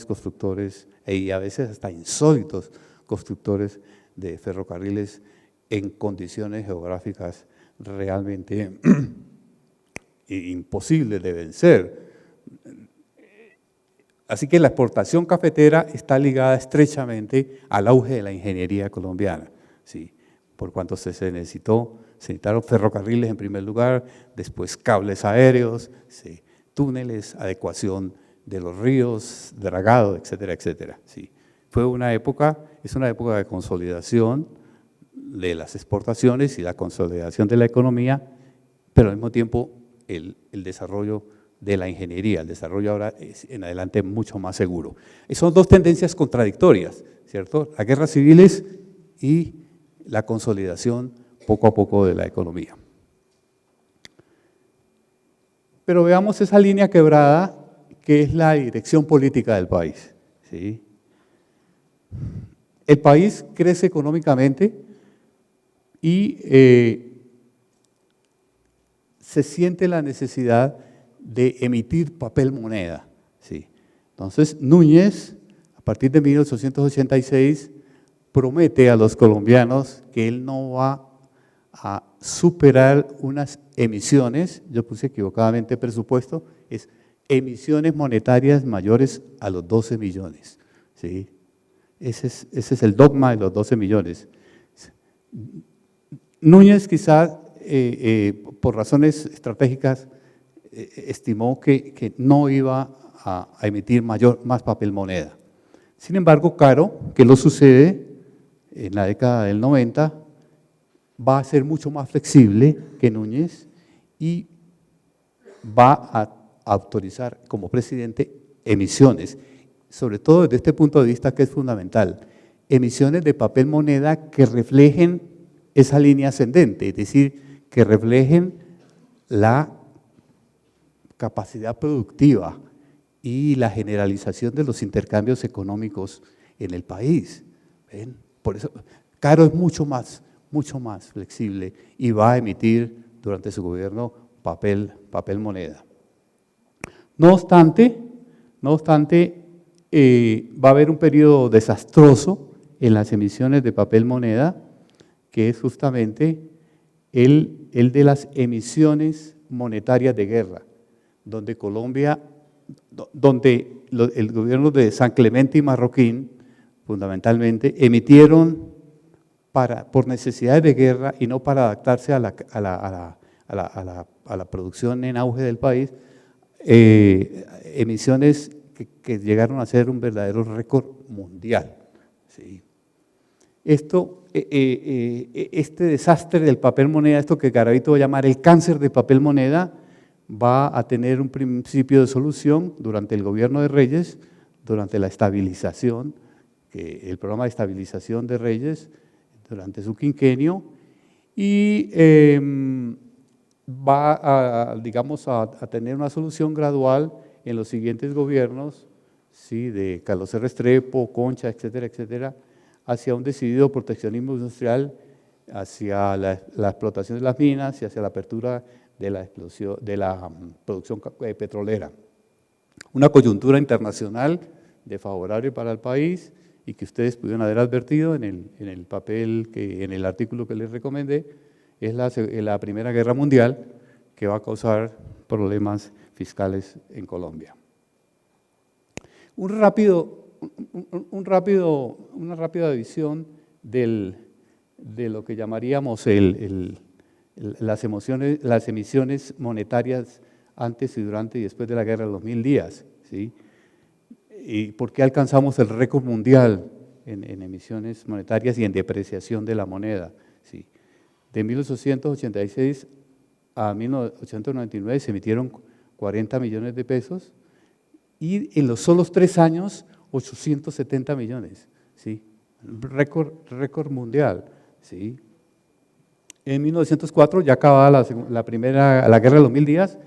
constructores y a veces hasta insólitos constructores de ferrocarriles en condiciones geográficas realmente imposibles de vencer. Así que la exportación cafetera está ligada estrechamente al auge de la ingeniería colombiana, ¿sí? Por cuanto se necesitaron ferrocarriles en primer lugar, después cables aéreos, ¿sí? Túneles, adecuación de los ríos dragados, etcétera, etcétera. Sí. Es una época de consolidación de las exportaciones y la consolidación de la economía, pero al mismo tiempo el desarrollo de la ingeniería, el desarrollo ahora es en adelante mucho más seguro. Y son dos tendencias contradictorias, ¿cierto? Las guerras civiles y la consolidación poco a poco de la economía. Pero veamos esa línea quebrada que es la dirección política del país, ¿sí? El país crece económicamente y se siente la necesidad de emitir papel moneda, ¿sí? Entonces Núñez, a partir de 1886, promete a los colombianos que él no va a superar unas emisiones, yo puse equivocadamente presupuesto, es emisiones monetarias mayores a los 12 millones, ¿sí? Ese es el dogma de los 12 millones. Núñez quizás, por razones estratégicas, estimó que no iba a emitir más papel moneda. Sin embargo, Caro, que lo sucede en la década del 90, va a ser mucho más flexible que Núñez y va a autorizar como presidente emisiones, sobre todo desde este punto de vista que es fundamental, emisiones de papel moneda que reflejen esa línea ascendente, es decir, que reflejen la capacidad productiva y la generalización de los intercambios económicos en el país. ¿Ven? Por eso, Caro es mucho más flexible y va a emitir durante su gobierno papel moneda. No obstante, va a haber un periodo desastroso en las emisiones de papel moneda, que es justamente el de las emisiones monetarias de guerra, donde el gobierno de San Clemente y Marroquín, fundamentalmente, emitieron por necesidades de guerra y no para adaptarse a la producción en auge del país, emisiones que llegaron a ser un verdadero récord mundial. ¿Sí? Este desastre del papel moneda, esto que Garavito va a llamar el cáncer de papel moneda, va a tener un principio de solución durante el gobierno de Reyes, durante la estabilización, el programa de estabilización de Reyes, durante su quinquenio, y va a tener una solución gradual en los siguientes gobiernos, ¿sí? De Carlos R. Restrepo, Concha, etcétera, etcétera, hacia un decidido proteccionismo industrial, hacia la explotación de las minas y hacia la apertura de la producción petrolera. Una coyuntura internacional desfavorable para el país y que ustedes pudieron haber advertido en el papel, en el artículo que les recomendé, es la Primera Guerra Mundial, que va a causar problemas fiscales en Colombia. Una rápida visión de lo que llamaríamos las emisiones monetarias antes y durante y después de la guerra de los 1000 días, ¿sí? ¿Y por qué alcanzamos el récord mundial en emisiones monetarias y en depreciación de la moneda? ¿Sí? De 1886 a 1899 se emitieron 40 millones de pesos y en los solos 3 años 870 millones, ¿sí? Récord mundial, ¿sí? En 1904, ya acababa la guerra de los 1000 días,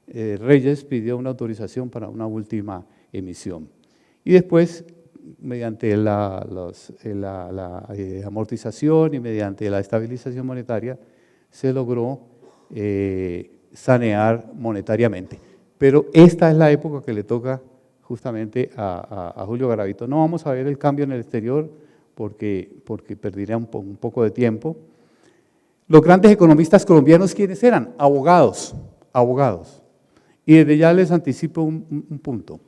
Reyes pidió una autorización para una última emisión. Y después, mediante la amortización y mediante la estabilización monetaria, se logró sanear monetariamente. Pero esta es la época que le toca justamente a Julio Garavito. No vamos a ver el cambio en el exterior porque perdería un poco de tiempo. Los grandes economistas colombianos, ¿quiénes eran? Abogados. Y desde ya les anticipo un punto.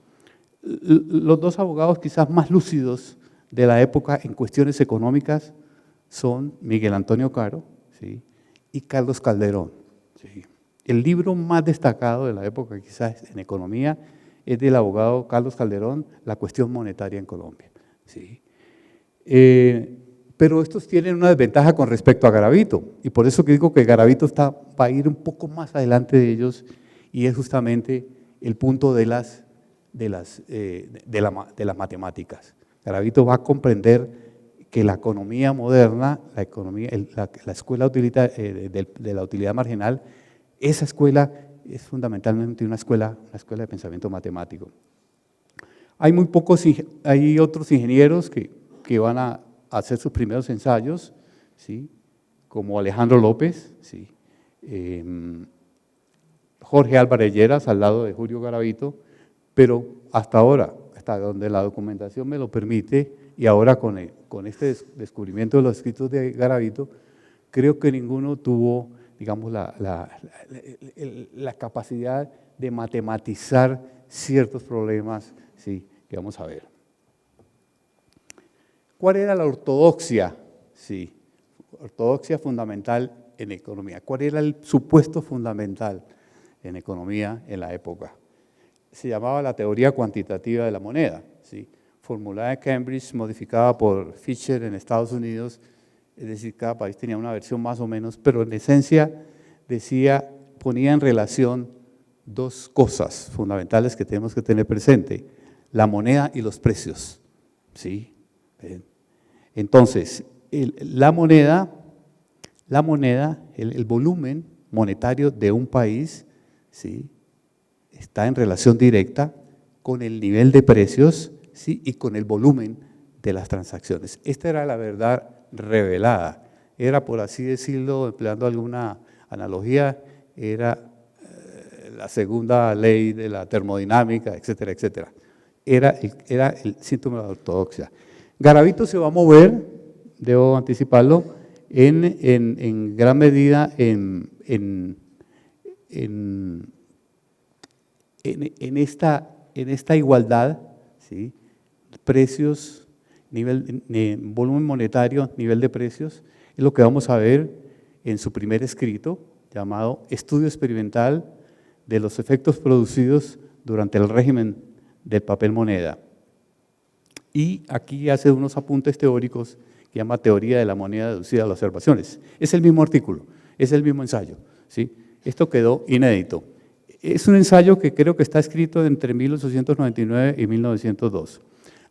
Los dos abogados quizás más lúcidos de la época en cuestiones económicas son Miguel Antonio Caro, ¿sí? Y Carlos Calderón. ¿Sí? El libro más destacado de la época quizás en economía es del abogado Carlos Calderón, La cuestión monetaria en Colombia. ¿Sí? Pero estos tienen una desventaja con respecto a Garavito, y por eso que digo que Garavito va a ir un poco más adelante de ellos, y es justamente el punto de las matemáticas. Garavito va a comprender que la economía moderna, la escuela de la utilidad marginal, esa escuela es fundamentalmente una escuela de pensamiento matemático. Hay otros ingenieros que van a hacer sus primeros ensayos, ¿sí? Como Alejandro López, ¿sí? Jorge Álvarez Lleras, al lado de Julio Garavito, pero hasta ahora, hasta donde la documentación me lo permite, y ahora con este descubrimiento de los escritos de Garavito, creo que ninguno tuvo, digamos, la capacidad de matematizar ciertos problemas, ¿sí? Que vamos a ver. ¿Cuál era la ortodoxia? Sí, ortodoxia fundamental en economía. ¿Cuál era el supuesto fundamental en economía en la época? Se llamaba la teoría cuantitativa de la moneda, ¿sí? Formulada en Cambridge, modificada por Fisher en Estados Unidos, es decir, cada país tenía una versión más o menos, pero en esencia ponía en relación dos cosas fundamentales que tenemos que tener presente: la moneda y los precios, ¿sí? Entonces, la moneda, el volumen monetario de un país, ¿sí? Está en relación directa con el nivel de precios, ¿sí? Y con el volumen de las transacciones. Esta era la verdad revelada. Era, por así decirlo, empleando alguna analogía, era la segunda ley de la termodinámica, etcétera, etcétera. Era el síntoma de la ortodoxia. Garavito se va a mover, debo anticiparlo, en gran medida en esta igualdad, ¿sí? Precios, volumen monetario, nivel de precios, es lo que vamos a ver en su primer escrito, llamado Estudio Experimental de los efectos producidos durante el régimen del papel moneda. Y aquí hace unos apuntes teóricos que llama Teoría de la moneda deducida de las observaciones. Es el mismo artículo, es el mismo ensayo, ¿sí? Esto quedó inédito. Es un ensayo que creo que está escrito entre 1899 y 1902.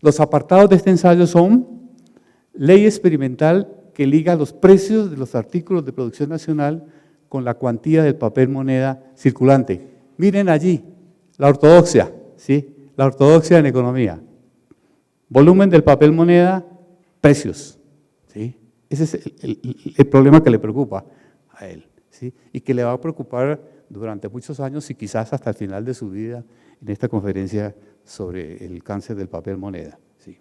Los apartados de este ensayo son: ley experimental que liga los precios de los artículos de producción nacional con la cuantía del papel moneda circulante. Miren allí, la ortodoxia, ¿sí? La ortodoxia en economía. Volumen del papel moneda, precios, ¿sí? Ese es el problema que le preocupa a él, ¿sí? Y que le va a preocupar durante muchos años y quizás hasta el final de su vida en esta conferencia sobre el cáncer del papel moneda, ¿sí?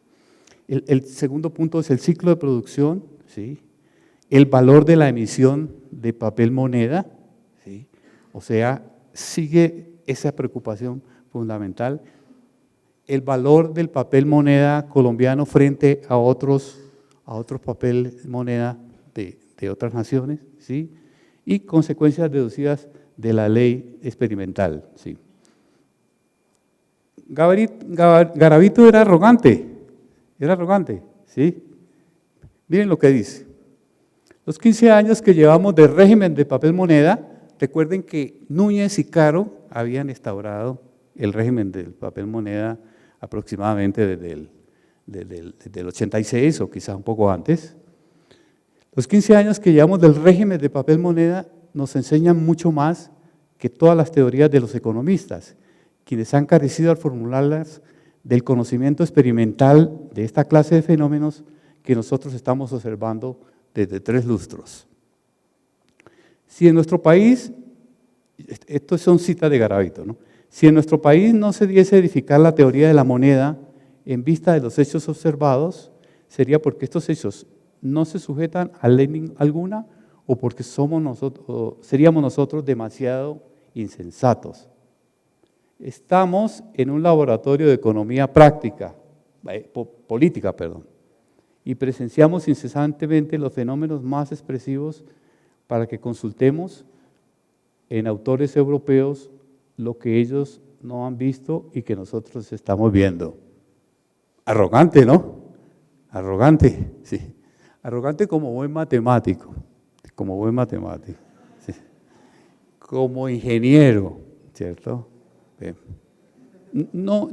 El segundo punto es el ciclo de producción, ¿sí? El valor de la emisión de papel moneda, ¿sí? O sea, sigue esa preocupación fundamental. El valor del papel moneda colombiano frente a otros papel moneda de otras naciones, ¿sí? Y consecuencias deducidas de la ley experimental, ¿sí? Garavito era arrogante, ¿sí? Miren lo que dice. Los 15 años que llevamos de régimen de papel moneda, recuerden que Núñez y Caro habían instaurado el régimen del papel moneda aproximadamente desde el 86 o quizás un poco antes. Los 15 años que llevamos del régimen de papel moneda nos enseñan mucho más que todas las teorías de los economistas, quienes han carecido al formularlas del conocimiento experimental de esta clase de fenómenos que nosotros estamos observando desde 3 lustros. Si en nuestro país, esto son citas de Garavito, ¿no? Si en nuestro país no se diese a edificar la teoría de la moneda en vista de los hechos observados, sería porque estos hechos no se sujetan a ley alguna o porque seríamos nosotros demasiado insensatos. Estamos en un laboratorio de economía política, y presenciamos incesantemente los fenómenos más expresivos para que consultemos en autores europeos lo que ellos no han visto y que nosotros estamos viendo. Arrogante, ¿no? Arrogante, sí. Arrogante como buen matemático, sí. Como ingeniero, ¿cierto? No,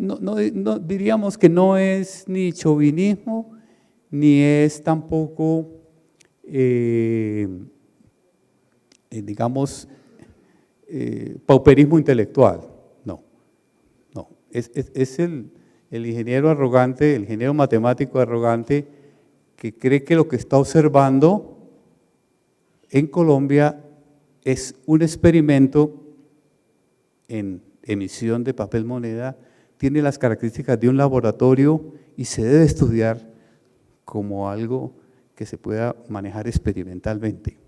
diríamos que no es ni chauvinismo, ni es tampoco, digamos, pauperismo intelectual. No. Es el ingeniero arrogante, el ingeniero matemático arrogante, que cree que lo que está observando en Colombia es un experimento en emisión de papel moneda, tiene las características de un laboratorio y se debe estudiar como algo que se pueda manejar experimentalmente.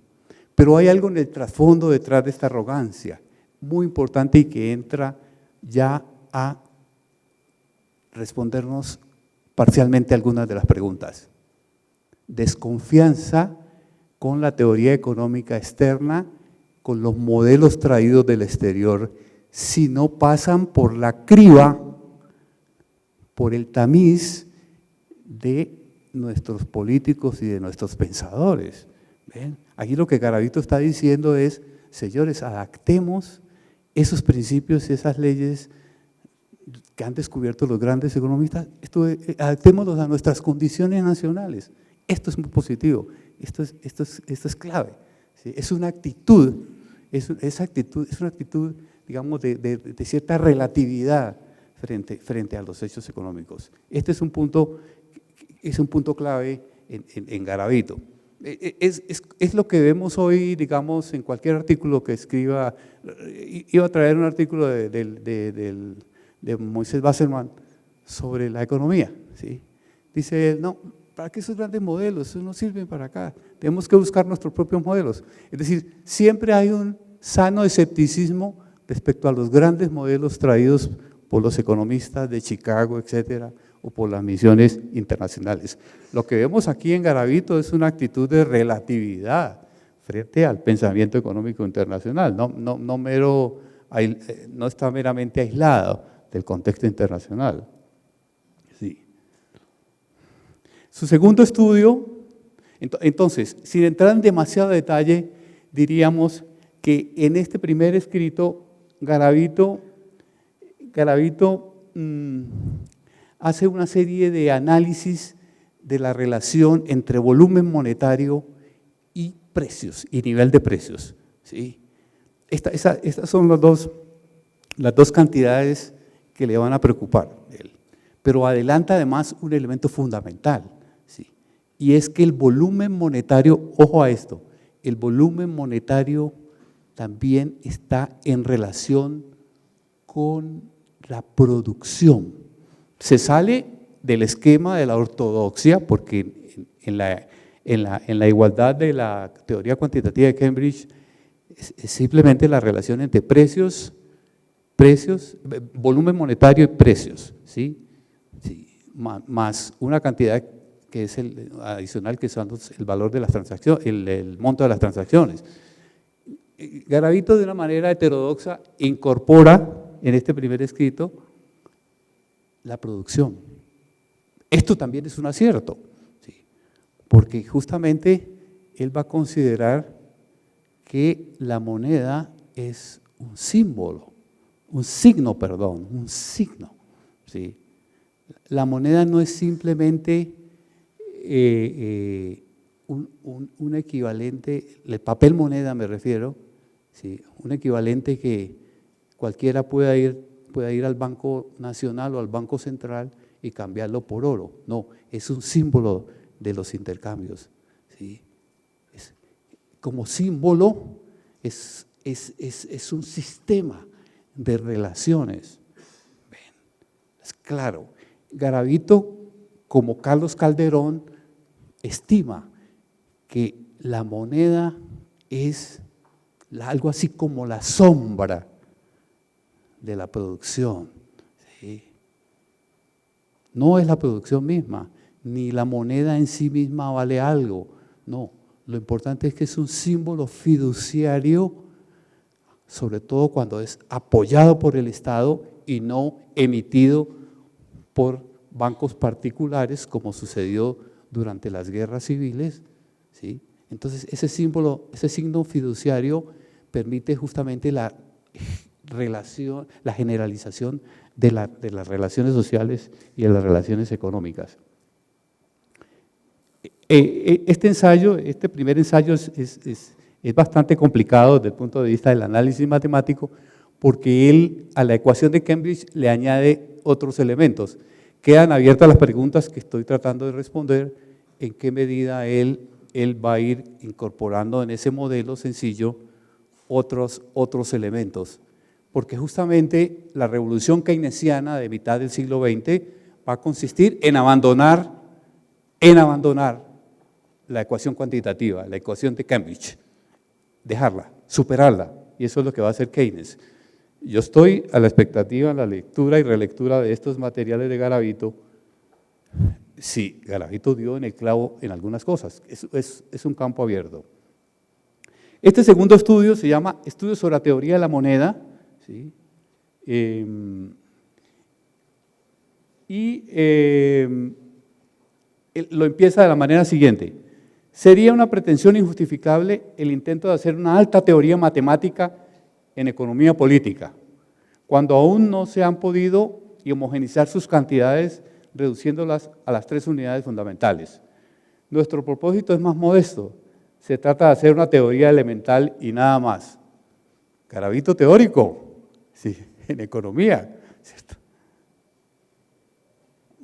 Pero hay algo en el trasfondo detrás de esta arrogancia, muy importante y que entra ya a respondernos parcialmente algunas de las preguntas. Desconfianza con la teoría económica externa, con los modelos traídos del exterior, si no pasan por la criba, por el tamiz de nuestros políticos y de nuestros pensadores. ¿Ven? Aquí lo que Garavito está diciendo es, señores, adaptemos esos principios y esas leyes que han descubierto los grandes economistas, adaptémoslos a nuestras condiciones nacionales. Esto es muy positivo, esto es clave. ¿Sí? Es una actitud, digamos, de cierta relatividad frente a los hechos económicos. Este es un punto clave en Garavito. Es lo que vemos hoy, digamos, en cualquier artículo que escriba. Iba a traer un artículo de Moisés Wasserman sobre la economía. ¿Sí? Dice él, no, ¿para qué esos grandes modelos? Esos no sirven para acá. Tenemos que buscar nuestros propios modelos. Es decir, siempre hay un sano escepticismo respecto a los grandes modelos traídos por los economistas de Chicago, etcétera, o por las misiones internacionales. Lo que vemos aquí en Garavito es una actitud de relatividad frente al pensamiento económico internacional, no está meramente aislado del contexto internacional. Sí. Su segundo estudio, entonces, sin entrar en demasiado detalle, diríamos que en este primer escrito, Garavito hace una serie de análisis de la relación entre volumen monetario y precios, y nivel de precios. ¿Sí? Estas son las dos cantidades que le van a preocupar a él. Pero adelanta además un elemento fundamental, ¿sí? Y es que el volumen monetario, ojo a esto, el volumen monetario también está en relación con la producción. Se sale del esquema de la ortodoxia, porque en la igualdad de la teoría cuantitativa de Cambridge es simplemente la relación entre precios, volumen monetario y precios, ¿sí? Sí, más una cantidad que es el adicional, que son el valor de las transacciones, el monto de las transacciones. Garavito, de una manera heterodoxa, incorpora en este primer escrito la producción. Esto también es un acierto, ¿sí? Porque justamente él va a considerar que la moneda es un símbolo, un signo, ¿sí? La moneda no es simplemente un equivalente, el papel moneda me refiero, ¿sí? Un equivalente que cualquiera pueda ir al Banco Nacional o al Banco Central y cambiarlo por oro. No, es un símbolo de los intercambios. ¿Sí? Como símbolo es un sistema de relaciones. Ven, es claro. Garavito, como Carlos Calderón, estima que la moneda es algo así como la sombra de la producción. ¿Sí? No es la producción misma, ni la moneda en sí misma vale algo. No, lo importante es que es un símbolo fiduciario, sobre todo cuando es apoyado por el Estado y no emitido por bancos particulares, como sucedió durante las guerras civiles, ¿sí? Entonces, ese signo fiduciario permite justamente la generalización de las relaciones sociales y de las relaciones económicas. Este primer ensayo es bastante complicado desde el punto de vista del análisis matemático, porque él a la ecuación de Cambridge le añade otros elementos. Quedan abiertas las preguntas que estoy tratando de responder, en qué medida él va a ir incorporando en ese modelo sencillo otros elementos. Porque justamente la revolución keynesiana de mitad del siglo XX va a consistir en abandonar la ecuación cuantitativa, la ecuación de Cambridge, dejarla, superarla, y eso es lo que va a hacer Keynes. Yo estoy a la expectativa, en la lectura y relectura de estos materiales de Garavito. Sí, Garavito dio en el clavo en algunas cosas, es un campo abierto. Este segundo estudio se llama Estudio sobre la teoría de la moneda, ¿sí? Lo empieza de la manera siguiente: sería una pretensión injustificable el intento de hacer una alta teoría matemática en economía política, cuando aún no se han podido homogeneizar sus cantidades, reduciéndolas a las 3 unidades fundamentales. Nuestro propósito es más modesto, se trata de hacer una teoría elemental y nada más. Garavito teórico, sí, en economía, ¿cierto?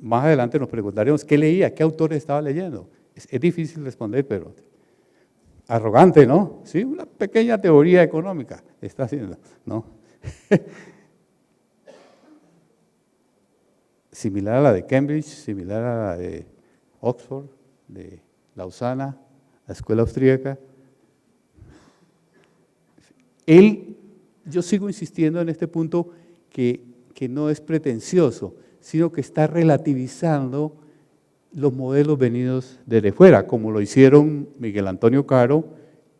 Más adelante nos preguntaremos qué leía, qué autores estaba leyendo. Es difícil responder, pero arrogante, ¿no? Sí, una pequeña teoría económica está haciendo, ¿no? Similar a la de Cambridge, similar a la de Oxford, de Lausana, la escuela austríaca. Yo sigo insistiendo en este punto que no es pretencioso, sino que está relativizando los modelos venidos desde fuera, como lo hicieron Miguel Antonio Caro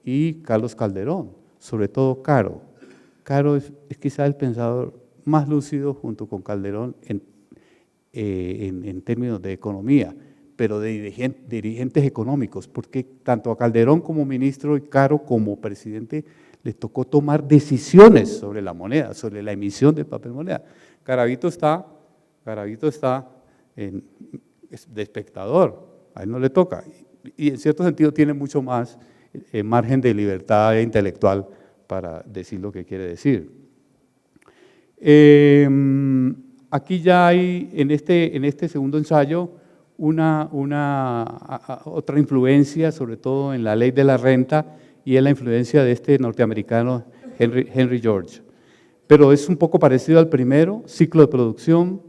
y Carlos Calderón, sobre todo Caro. Caro es quizá el pensador más lúcido junto con Calderón en términos de economía, pero de dirigentes económicos, porque tanto a Calderón como ministro y Caro como presidente les tocó tomar decisiones sobre la moneda, sobre la emisión de papel moneda. Garavito está de espectador, a él no le toca, y en cierto sentido tiene mucho más margen de libertad intelectual para decir lo que quiere decir. Aquí ya hay, en este segundo ensayo, otra influencia, sobre todo en la ley de la renta, y es la influencia de este norteamericano Henry George. Pero es un poco parecido al primero: ciclo de producción,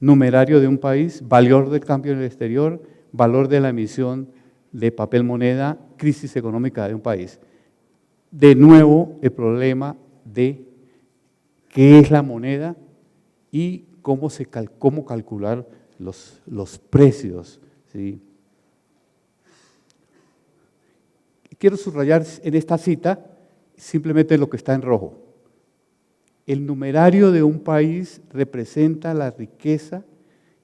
numerario de un país, valor del cambio en el exterior, valor de la emisión de papel moneda, crisis económica de un país. De nuevo, el problema de qué es la moneda y cómo calcular los precios, ¿sí? Quiero subrayar en esta cita simplemente lo que está en rojo. El numerario de un país representa la riqueza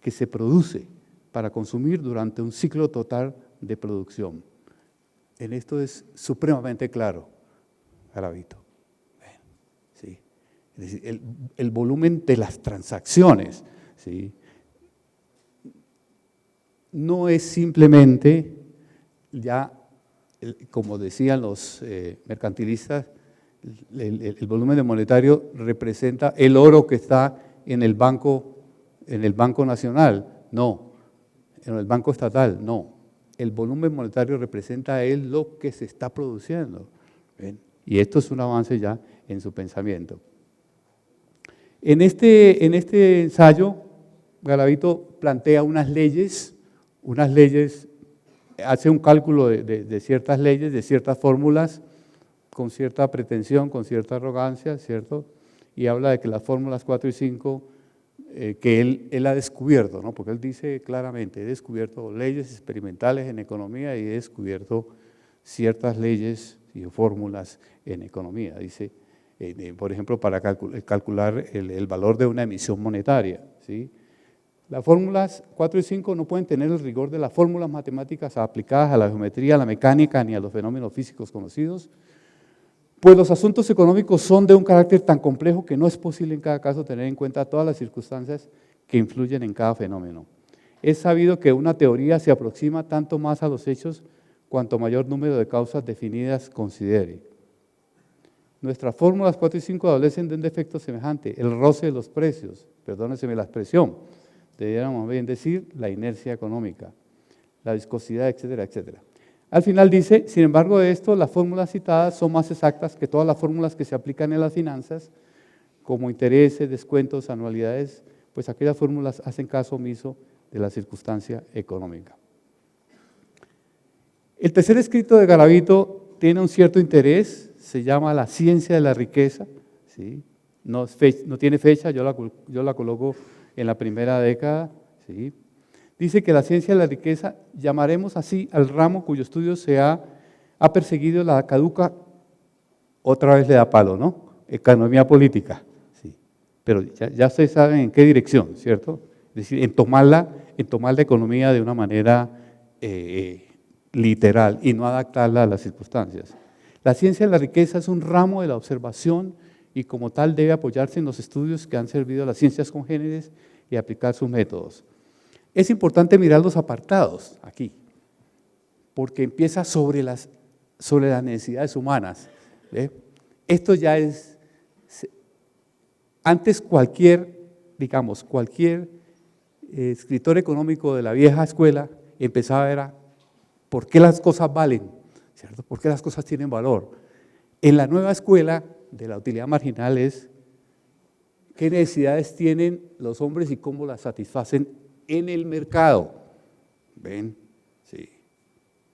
que se produce para consumir durante un ciclo total de producción. En esto es supremamente claro Garavito. ¿Sí? Es decir, el volumen de las transacciones, ¿sí? No es simplemente, ya como decían los mercantilistas, el volumen monetario representa el oro que está en el Banco Nacional, no, en el Banco Estatal, no. El volumen monetario representa lo que se está produciendo. ¿Ven? Y esto es un avance ya en su pensamiento. En este ensayo, Garavito plantea unas leyes, hace un cálculo de ciertas leyes, de ciertas fórmulas, con cierta pretensión, con cierta arrogancia, ¿cierto? Y habla de que las fórmulas 4 y 5, que él ha descubierto, ¿no? Porque él dice claramente: he descubierto leyes experimentales en economía y he descubierto ciertas leyes y fórmulas en economía. Dice, por ejemplo, para calcular el valor de una emisión monetaria, ¿sí? Las fórmulas 4 y 5 no pueden tener el rigor de las fórmulas matemáticas aplicadas a la geometría, a la mecánica, ni a los fenómenos físicos conocidos, pues los asuntos económicos son de un carácter tan complejo que no es posible en cada caso tener en cuenta todas las circunstancias que influyen en cada fenómeno. Es sabido que una teoría se aproxima tanto más a los hechos cuanto mayor número de causas definidas considere. Nuestras fórmulas 4 y 5 adolecen de un defecto semejante, el roce de los precios, perdónenseme la expresión, deberíamos bien decir la inercia económica, la viscosidad, etcétera, etcétera. Al final dice, sin embargo de esto, las fórmulas citadas son más exactas que todas las fórmulas que se aplican en las finanzas, como intereses, descuentos, anualidades, pues aquellas fórmulas hacen caso omiso de la circunstancia económica. El tercer escrito de Garavito tiene un cierto interés, se llama La ciencia de la riqueza, ¿sí? No tiene fecha, yo la coloco en la primera década, ¿sí? Dice que la ciencia de la riqueza, llamaremos así al ramo cuyo estudio se ha perseguido la caduca, otra vez le da palo, ¿no? Economía política, ¿sí? Pero ya ustedes saben en qué dirección, ¿cierto? Es decir, en tomar la economía de una manera literal y no adaptarla a las circunstancias. La ciencia de la riqueza es un ramo de la observación y como tal debe apoyarse en los estudios que han servido a las ciencias congéneres y aplicar sus métodos. Es importante mirar los apartados aquí, porque empieza sobre las necesidades humanas, ¿ve? Esto ya es, antes cualquier escritor económico de la vieja escuela empezaba a ver por qué las cosas valen, ¿cierto? ¿Por qué las cosas tienen valor? En la nueva escuela de la utilidad marginal es qué necesidades tienen los hombres y cómo las satisfacen en el mercado. ¿Ven? Sí.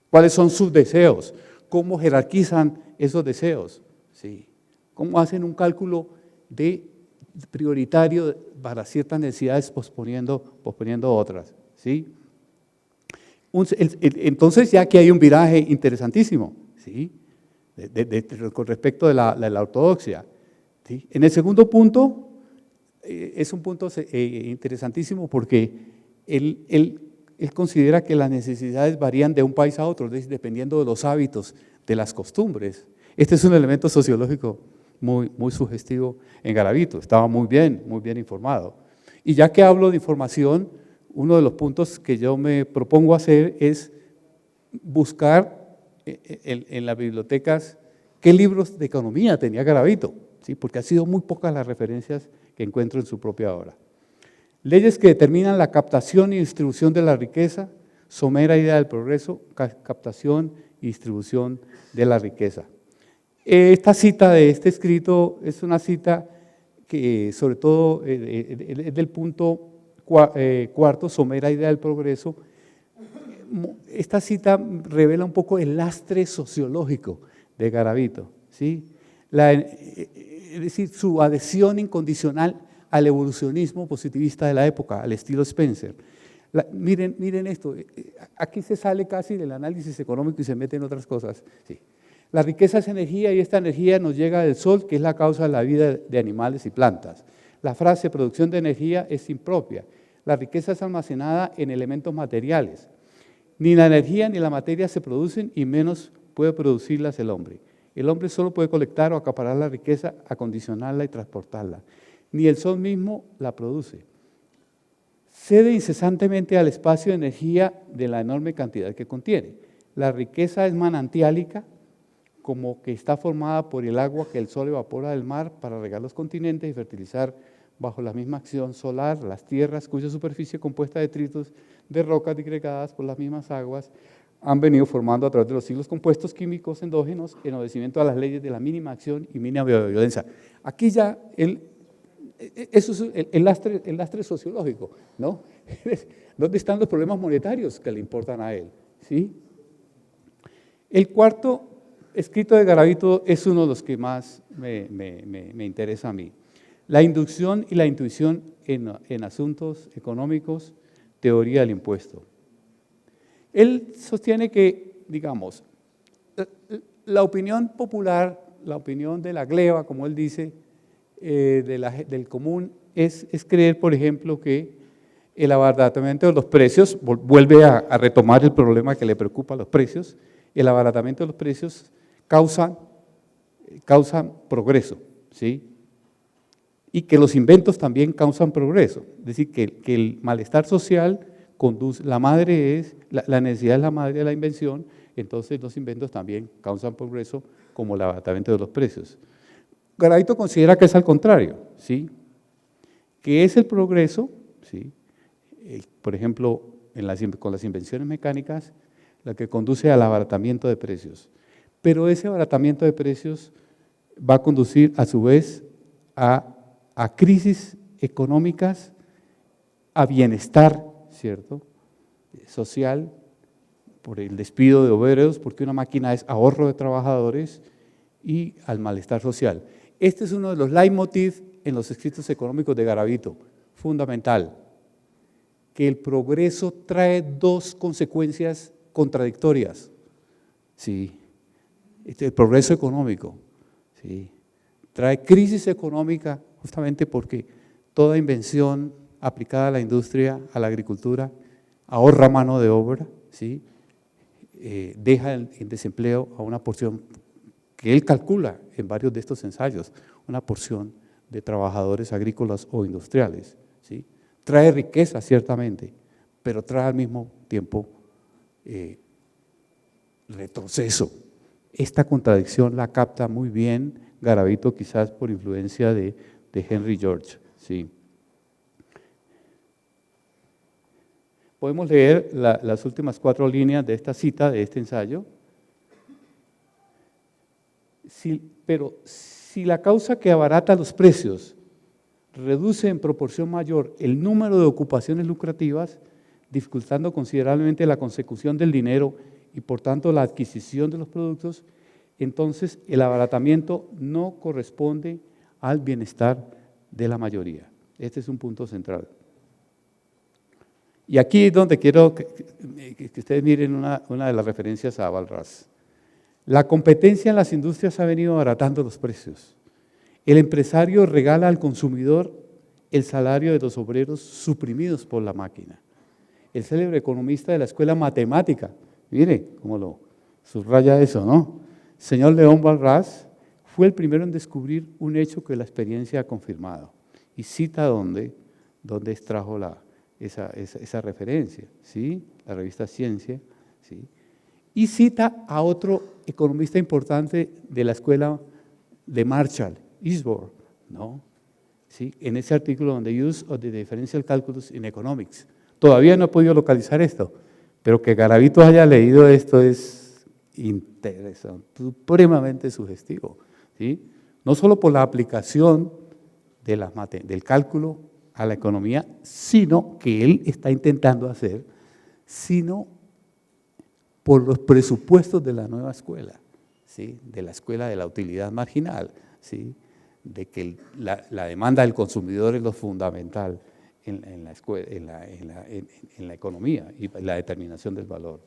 ¿Cuáles son sus deseos? ¿Cómo jerarquizan esos deseos? Sí. ¿Cómo hacen un cálculo prioritario para ciertas necesidades posponiendo otras? ¿Sí? Entonces ya que hay un viraje interesantísimo, ¿sí? Con respecto de la ortodoxia, ¿sí? En el segundo punto, es un punto interesantísimo porque él considera que las necesidades varían de un país a otro, dependiendo de los hábitos, de las costumbres. Este es un elemento sociológico muy, muy sugestivo en Garavito, estaba muy bien informado. Y ya que hablo de información, uno de los puntos que yo me propongo hacer es buscar en las bibliotecas qué libros de economía tenía Garavito, ¿sí? Porque han sido muy pocas las referencias que encuentro en su propia obra. Leyes que determinan la captación y distribución de la riqueza, somera idea del progreso, captación y distribución de la riqueza. Esta cita de este escrito es una cita que sobre todo es del punto cuarto, somera idea del progreso. Esta cita revela un poco el lastre sociológico de Garavito, ¿sí? Es decir, su adhesión incondicional al evolucionismo positivista de la época, al estilo Spencer. Miren esto, aquí se sale casi del análisis económico y se mete en otras cosas. Sí. La riqueza es energía y esta energía nos llega del sol, que es la causa de la vida de animales y plantas. La frase producción de energía es impropia. La riqueza es almacenada en elementos materiales. Ni la energía ni la materia se producen y menos puede producirlas el hombre. El hombre solo puede colectar o acaparar la riqueza, acondicionarla y transportarla. Ni el sol mismo la produce. Cede incesantemente al espacio de energía de la enorme cantidad que contiene. La riqueza es manantiálica, como que está formada por el agua que el sol evapora del mar para regar los continentes y fertilizar bajo la misma acción solar las tierras cuya superficie compuesta de detritos de rocas disgregadas por las mismas aguas han venido formando a través de los siglos compuestos químicos endógenos en obedecimiento a las leyes de la mínima acción y mínima bioviolencia. Aquí ya eso es el lastre sociológico, ¿no? ¿Dónde están los problemas monetarios que le importan a él? ¿Sí? El cuarto escrito de Garavito es uno de los que más me interesa a mí. La inducción y la intuición en asuntos económicos, teoría del impuesto. Él sostiene que, digamos, la opinión popular la opinión de la gleba, como él dice, del común, es creer, por ejemplo, que el abaratamiento de los precios, vuelve a retomar el problema que le preocupa a los precios, el abaratamiento de los precios causan progreso, ¿sí? Y que los inventos también causan progreso, es decir, que el malestar social conduce, la necesidad es la madre de la invención, entonces los inventos también causan progreso como el abaratamiento de los precios. Garavito considera que es al contrario, ¿sí? Que es el progreso, ¿sí? Por ejemplo, con las invenciones mecánicas, la que conduce al abaratamiento de precios. Pero ese abaratamiento de precios va a conducir a su vez a crisis económicas, a bienestar, ¿cierto?, social, por el despido de obreros, porque una máquina es ahorro de trabajadores, y al malestar social. Este es uno de los leitmotiv en los escritos económicos de Garavito, fundamental, que el progreso trae dos consecuencias contradictorias, ¿sí? El progreso económico, ¿sí?, trae crisis económica justamente porque toda invención aplicada a la industria, a la agricultura, ahorra mano de obra, ¿sí? Deja en desempleo a una porción que él calcula en varios de estos ensayos, una porción de trabajadores agrícolas o industriales, ¿sí? Trae riqueza ciertamente, pero trae al mismo tiempo retroceso. Esta contradicción la capta muy bien Garavito, quizás por influencia de Henry George, ¿sí? Podemos leer las últimas 4 líneas de esta cita, de este ensayo. Pero si la causa que abarata los precios reduce en proporción mayor el número de ocupaciones lucrativas, dificultando considerablemente la consecución del dinero y por tanto la adquisición de los productos, entonces el abaratamiento no corresponde al bienestar de la mayoría. Este es un punto central. Y aquí es donde quiero que ustedes miren una de las referencias a Walras. La competencia en las industrias ha venido abaratando los precios. El empresario regala al consumidor el salario de los obreros suprimidos por la máquina. El célebre economista de la escuela matemática, mire cómo lo subraya eso, ¿no? Señor León Walras fue el primero en descubrir un hecho que la experiencia ha confirmado. Y cita dónde extrajo esa referencia, ¿sí? La revista Ciencia, ¿sí? Y cita a otro economista importante de la escuela de Marshall, Eastburn, ¿no? ¿Sí? En ese artículo donde Use of the Differential Calculus in Economics. Todavía no he podido localizar esto, pero que Garavito haya leído esto es interesante, supremamente sugestivo, ¿sí? No solo por la aplicación del cálculo a la economía, sino que él está intentando hacer, sino por los presupuestos de la nueva escuela, ¿sí? De la escuela de la utilidad marginal, ¿sí? De que la demanda del consumidor es lo fundamental en la economía y la determinación del valor.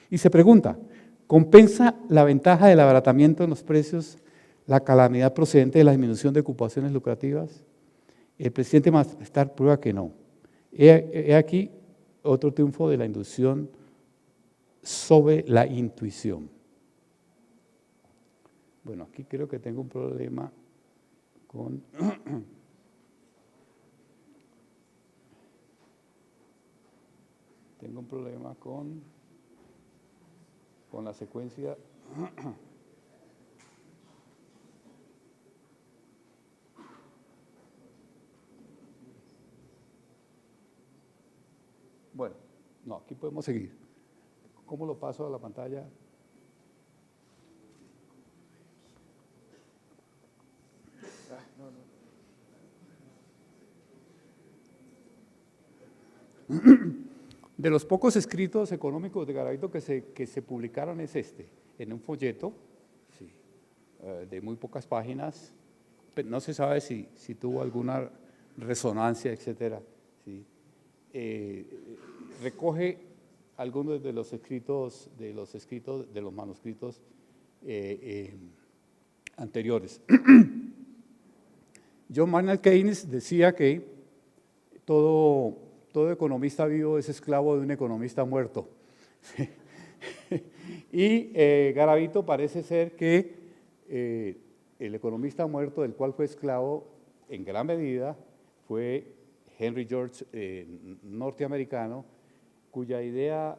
Y se pregunta, ¿compensa la ventaja del abaratamiento en los precios la calamidad procedente de la disminución de ocupaciones lucrativas? El presidente Malestar prueba que no. He aquí otro triunfo de la inducción sobre la intuición. Bueno, aquí creo que tengo un problema con… tengo un problema con la secuencia… Bueno, no, aquí podemos seguir. ¿Cómo lo paso a la pantalla? De los pocos escritos económicos de Garavito que se publicaron es en un folleto, sí, de muy pocas páginas, pero no se sabe si tuvo alguna resonancia, etcétera, ¿sí? Recoge algunos de los manuscritos anteriores. John Maynard Keynes decía que todo economista vivo es esclavo de un economista muerto. Y Garavito parece ser que el economista muerto del cual fue esclavo en gran medida fue Henry George, norteamericano, cuya idea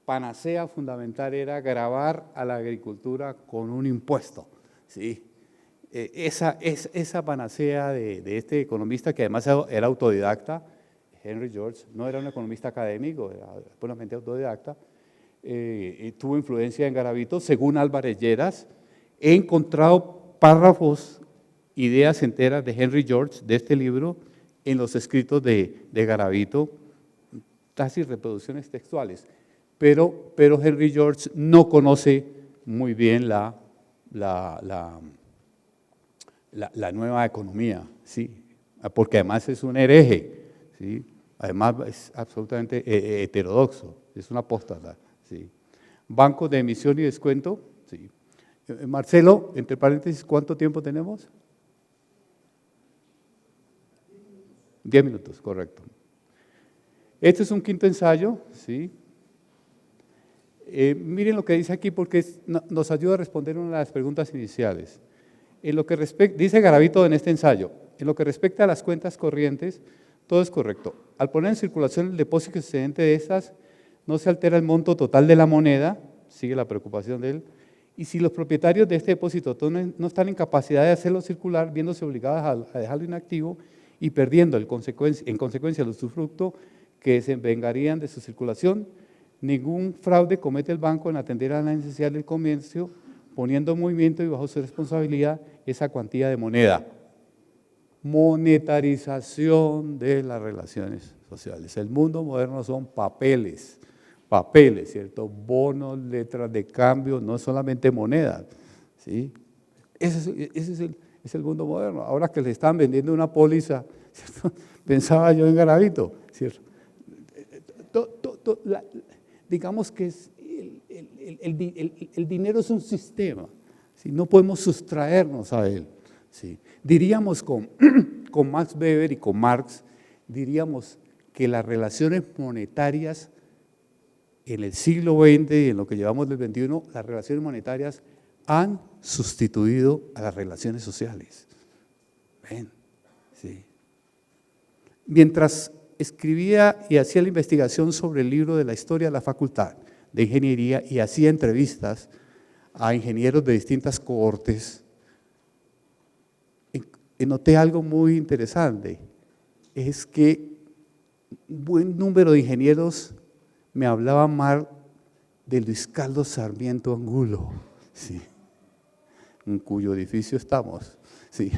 panacea fundamental era gravar a la agricultura con un impuesto. ¿Sí? Esa panacea de este economista, que además era autodidacta, Henry George, no era un economista académico, era puramente autodidacta, tuvo influencia en Garavito. Según Álvarez Lleras, he encontrado párrafos, ideas enteras de Henry George, de este libro, en los escritos de Garavito, casi reproducciones textuales, pero Henry George no conoce muy bien la nueva economía, ¿sí? Porque además es un hereje, ¿sí? Además es absolutamente heterodoxo, es un apóstata, ¿sí? Bancos de emisión y descuento, ¿sí? Marcelo, entre paréntesis, ¿cuánto tiempo tenemos? 10 minutos, correcto. Este es un quinto ensayo, ¿sí? Miren lo que dice aquí porque nos ayuda a responder una de las preguntas iniciales. En lo que dice Garavito en este ensayo, en lo que respecta a las cuentas corrientes, todo es correcto. Al poner en circulación el depósito excedente de estas, no se altera el monto total de la moneda, sigue la preocupación de él, y si los propietarios de este depósito no están en capacidad de hacerlo circular, viéndose obligados a dejarlo inactivo y perdiendo en consecuencia el usufructo que desenvengarían de su circulación, ningún fraude comete el banco en atender a la necesidad del comercio, poniendo en movimiento y bajo su responsabilidad esa cuantía de moneda. Monetarización de las relaciones sociales. El mundo moderno son papeles, ¿cierto? Bonos, letras de cambio, no solamente monedas, ¿sí? Ese es el mundo moderno. Ahora que le están vendiendo una póliza, ¿cierto? Pensaba yo en Garavito, ¿cierto? Digamos que el dinero es un sistema, ¿sí? No podemos sustraernos a él, ¿sí? Diríamos con Max Weber y con Marx, diríamos que las relaciones monetarias en el siglo XX y en lo que llevamos del XXI, las relaciones monetarias han sustituido a las relaciones sociales. ¿Ven? Sí. Mientras escribía y hacía la investigación sobre el libro de la historia de la Facultad de Ingeniería y hacía entrevistas a ingenieros de distintas cohortes, noté algo muy interesante, es que un buen número de ingenieros me hablaban mal de Luis Carlos Sarmiento Angulo, sí, en cuyo edificio estamos, sí.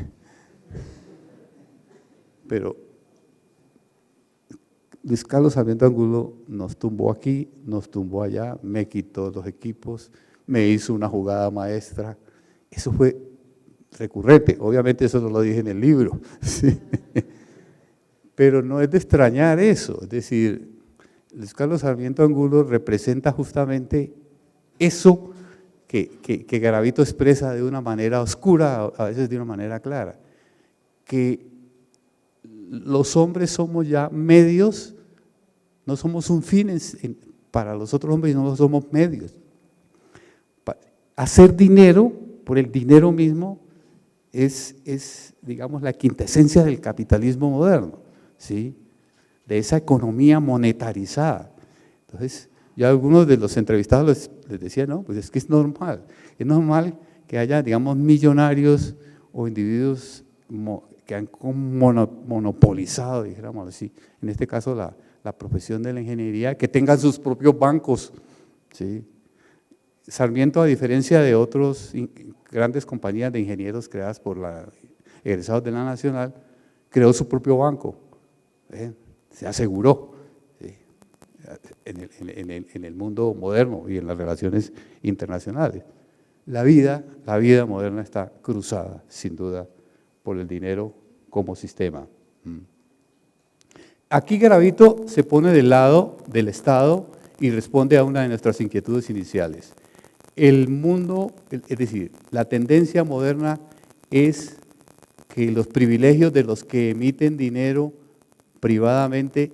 Pero Luis Carlos Sarmiento Angulo nos tumbó aquí, nos tumbó allá, me quitó los equipos, me hizo una jugada maestra. Eso fue recurrente, obviamente eso no lo dije en el libro, ¿sí? Pero no es de extrañar eso, es decir, Luis Carlos Sarmiento Angulo representa justamente eso que Garavito expresa de una manera oscura, a veces de una manera clara, que los hombres somos ya medios, no somos un fin para los otros hombres, no somos medios. Hacer dinero por el dinero mismo es, digamos, la quintesencia del capitalismo moderno, ¿sí? De esa economía monetarizada. Entonces, ya algunos de los entrevistados les decía, no, pues es que es normal que haya, digamos, millonarios o individuos que han monopolizado, dijéramos así, en este caso la profesión de la ingeniería, que tengan sus propios bancos, ¿sí? Sarmiento, a diferencia de otras grandes compañías de ingenieros creadas por egresados de la Nacional, creó su propio banco, se aseguró, ¿sí? en el mundo moderno y en las relaciones internacionales. La vida moderna está cruzada, sin duda, por el dinero como sistema. Aquí Garavito se pone del lado del Estado y responde a una de nuestras inquietudes iniciales. el mundo, es decir, la tendencia moderna es que los privilegios de los que emiten dinero privadamente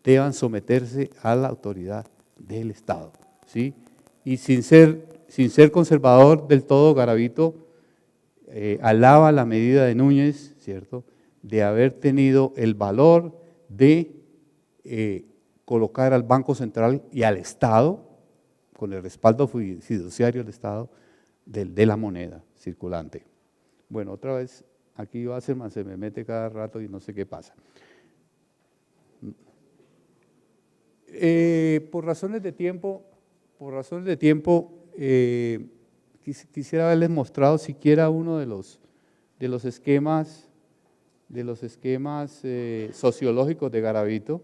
deban someterse a la autoridad del Estado, ¿sí? Y sin ser conservador del todo, Garavito alaba la medida de Núñez, ¿cierto?, de haber tenido el valor de colocar al Banco Central y al Estado, con el respaldo fiduciario del Estado, de la moneda circulante. Bueno, otra vez, aquí Wasserman se me mete cada rato y no sé qué pasa. Por razones de tiempo, quisiera haberles mostrado siquiera uno de los esquemas sociológicos de Garavito,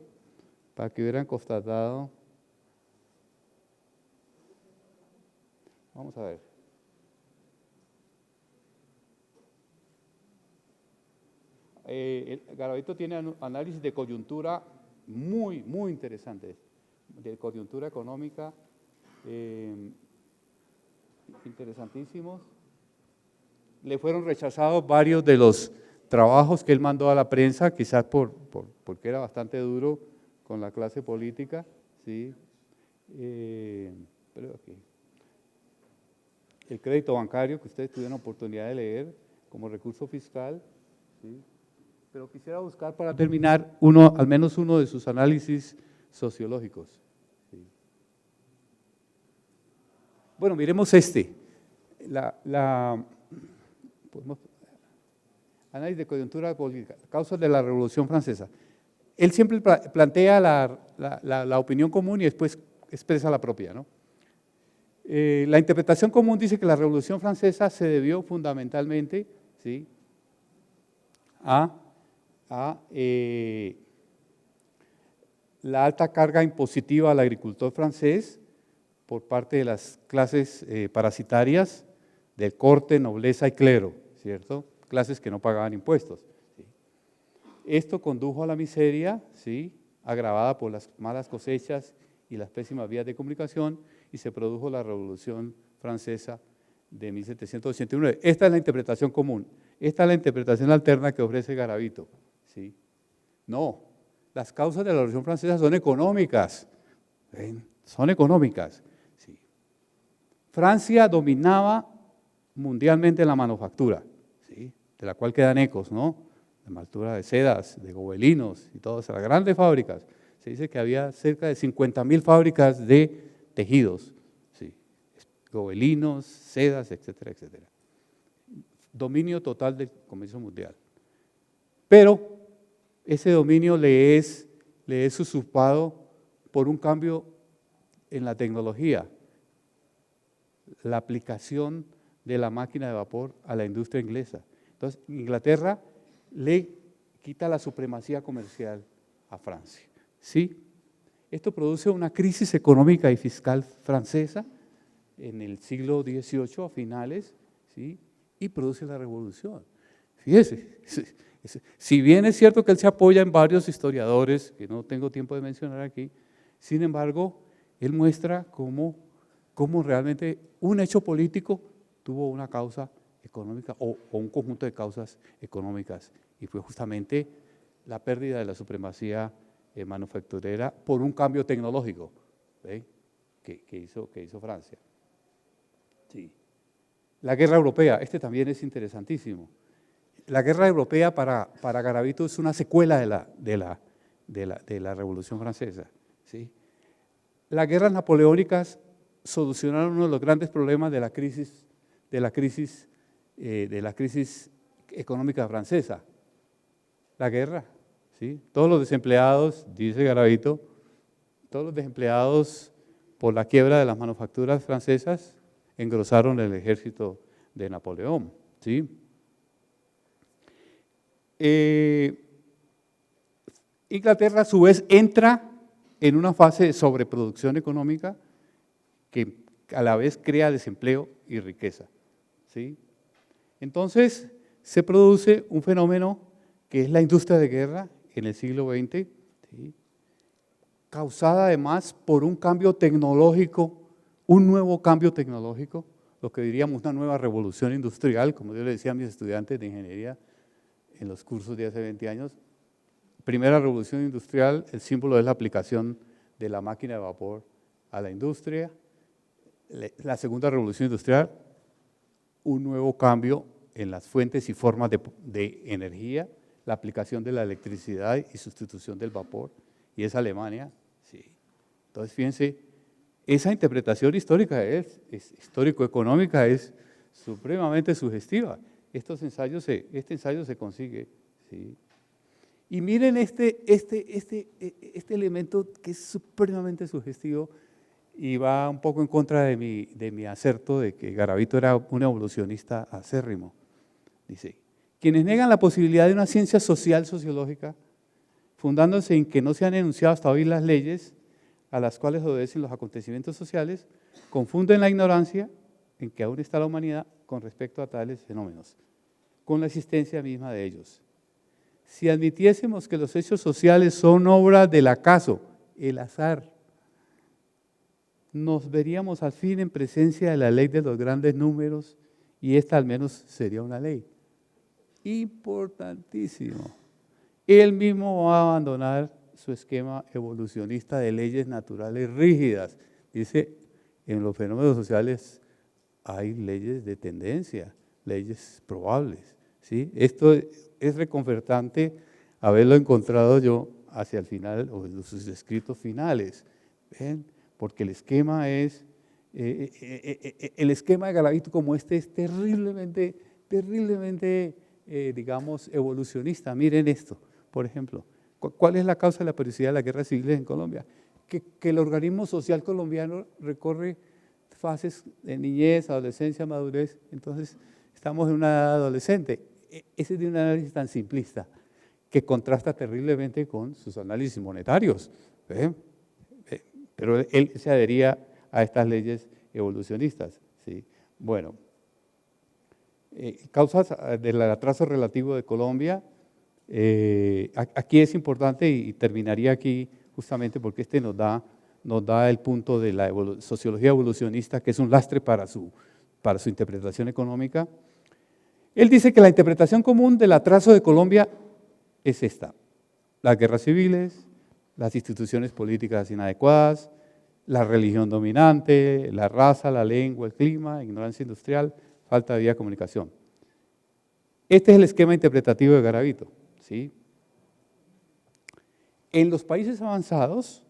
para que hubieran constatado. Vamos a ver. Garavito tiene análisis de coyuntura muy interesantes, de coyuntura económica, interesantísimos. Le fueron rechazados varios de los trabajos que él mandó a la prensa, quizás porque era bastante duro con la clase política, ¿sí? Pero aquí. El crédito bancario, que ustedes tuvieron oportunidad de leer como recurso fiscal, ¿sí? Pero quisiera buscar para terminar al menos uno de sus análisis sociológicos. ¿Sí? Bueno, miremos análisis de coyuntura política, causas de la Revolución Francesa. Él siempre plantea la opinión común y después expresa la propia, ¿no? La interpretación común dice que la Revolución Francesa se debió fundamentalmente, ¿sí?, a la alta carga impositiva al agricultor francés por parte de las clases parasitarias del corte, nobleza y clero, ¿cierto? Clases que no pagaban impuestos. ¿Sí? Esto condujo a la miseria, ¿sí?, agravada por las malas cosechas y las pésimas vías de comunicación, y se produjo la Revolución Francesa de 1789. Esta es la interpretación común. Esta es la interpretación alterna que ofrece Garavito. ¿Sí? No, las causas de la Revolución Francesa son económicas. ¿Ven? Son económicas. ¿Sí? Francia dominaba mundialmente la manufactura, ¿sí?, de la cual quedan ecos, ¿no? La manufactura de sedas, de gobelinos y todas las grandes fábricas. Se dice que había cerca de 50.000 fábricas de tejidos, ¿sí?, gobelinos, sedas, etcétera, etcétera. Dominio total del comercio mundial. Pero ese dominio le es usurpado por un cambio en la tecnología, la aplicación de la máquina de vapor a la industria inglesa. Entonces, Inglaterra le quita la supremacía comercial a Francia. ¿Sí? Esto produce una crisis económica y fiscal francesa en el siglo XVIII a finales, ¿sí?, y produce la revolución. Fíjese, si bien es cierto que él se apoya en varios historiadores, que no tengo tiempo de mencionar aquí, sin embargo, él muestra cómo realmente un hecho político tuvo una causa económica o un conjunto de causas económicas, y fue justamente la pérdida de la supremacía manufacturera por un cambio tecnológico, ¿sí?, que hizo Francia. Sí. La guerra europea, también es interesantísimo. La guerra europea para Garavito es una secuela de la Revolución Francesa. ¿Sí? Las guerras napoleónicas solucionaron uno de los grandes problemas de la crisis económica francesa. La guerra, ¿sí? Todos los desempleados, dice Garavito, todos los desempleados por la quiebra de las manufacturas francesas engrosaron el ejército de Napoleón. ¿Sí? Inglaterra, a su vez, entra en una fase de sobreproducción económica que a la vez crea desempleo y riqueza. ¿Sí? Entonces, se produce un fenómeno que es la industria de guerra en el siglo XX, ¿sí?, causada además por un cambio tecnológico un nuevo cambio tecnológico, lo que diríamos una nueva revolución industrial, como yo le decía a mis estudiantes de ingeniería en los cursos de hace 20 años. Primera revolución industrial, el símbolo es la aplicación de la máquina de vapor a la industria. La segunda revolución industrial, un nuevo cambio en las fuentes y formas de energía, la aplicación de la electricidad y sustitución del vapor, y es Alemania. Sí. Entonces, fíjense, esa interpretación histórica histórico-económica es supremamente sugestiva. Este ensayo se consigue. ¿Sí? Y miren este elemento que es supremamente sugestivo y va un poco en contra de mi acerto de que Garavito era un evolucionista acérrimo. Dice, quienes negan la posibilidad de una ciencia social sociológica, fundándose en que no se han enunciado hasta hoy las leyes a las cuales obedecen los acontecimientos sociales, confunden la ignorancia en que aún está la humanidad con respecto a tales fenómenos, con la existencia misma de ellos. Si admitiésemos que los hechos sociales son obra del acaso, el azar, nos veríamos al fin en presencia de la ley de los grandes números y esta al menos sería una ley. Importantísimo. Él mismo va a abandonar su esquema evolucionista de leyes naturales rígidas. Dice, en los fenómenos sociales hay leyes de tendencia, leyes probables. ¿Sí? Esto es reconfortante haberlo encontrado yo hacia el final, o en sus escritos finales. ¿Ven? Porque el esquema es, el esquema de Garavito como este es terriblemente, digamos, evolucionista. Miren esto, por ejemplo. ¿Cuál es la causa de la periodicidad de las guerras civiles en Colombia? Que el organismo social colombiano recorre fases de niñez, adolescencia, madurez. Entonces, estamos en una edad adolescente. Ese es de un análisis tan simplista que contrasta terriblemente con sus análisis monetarios. Pero él se adhería a estas leyes evolucionistas. ¿Sí? Bueno, causas del atraso relativo de Colombia. Aquí es importante y terminaría aquí justamente porque este nos da el punto de la sociología evolucionista, que es un lastre para su interpretación económica. Él dice que la interpretación común del atraso de Colombia es esta: las guerras civiles, las instituciones políticas inadecuadas, la religión dominante, la raza, la lengua, el clima, ignorancia industrial, falta de vía de comunicación. Este es el esquema interpretativo de Garavito. ¿Sí? En los países avanzados,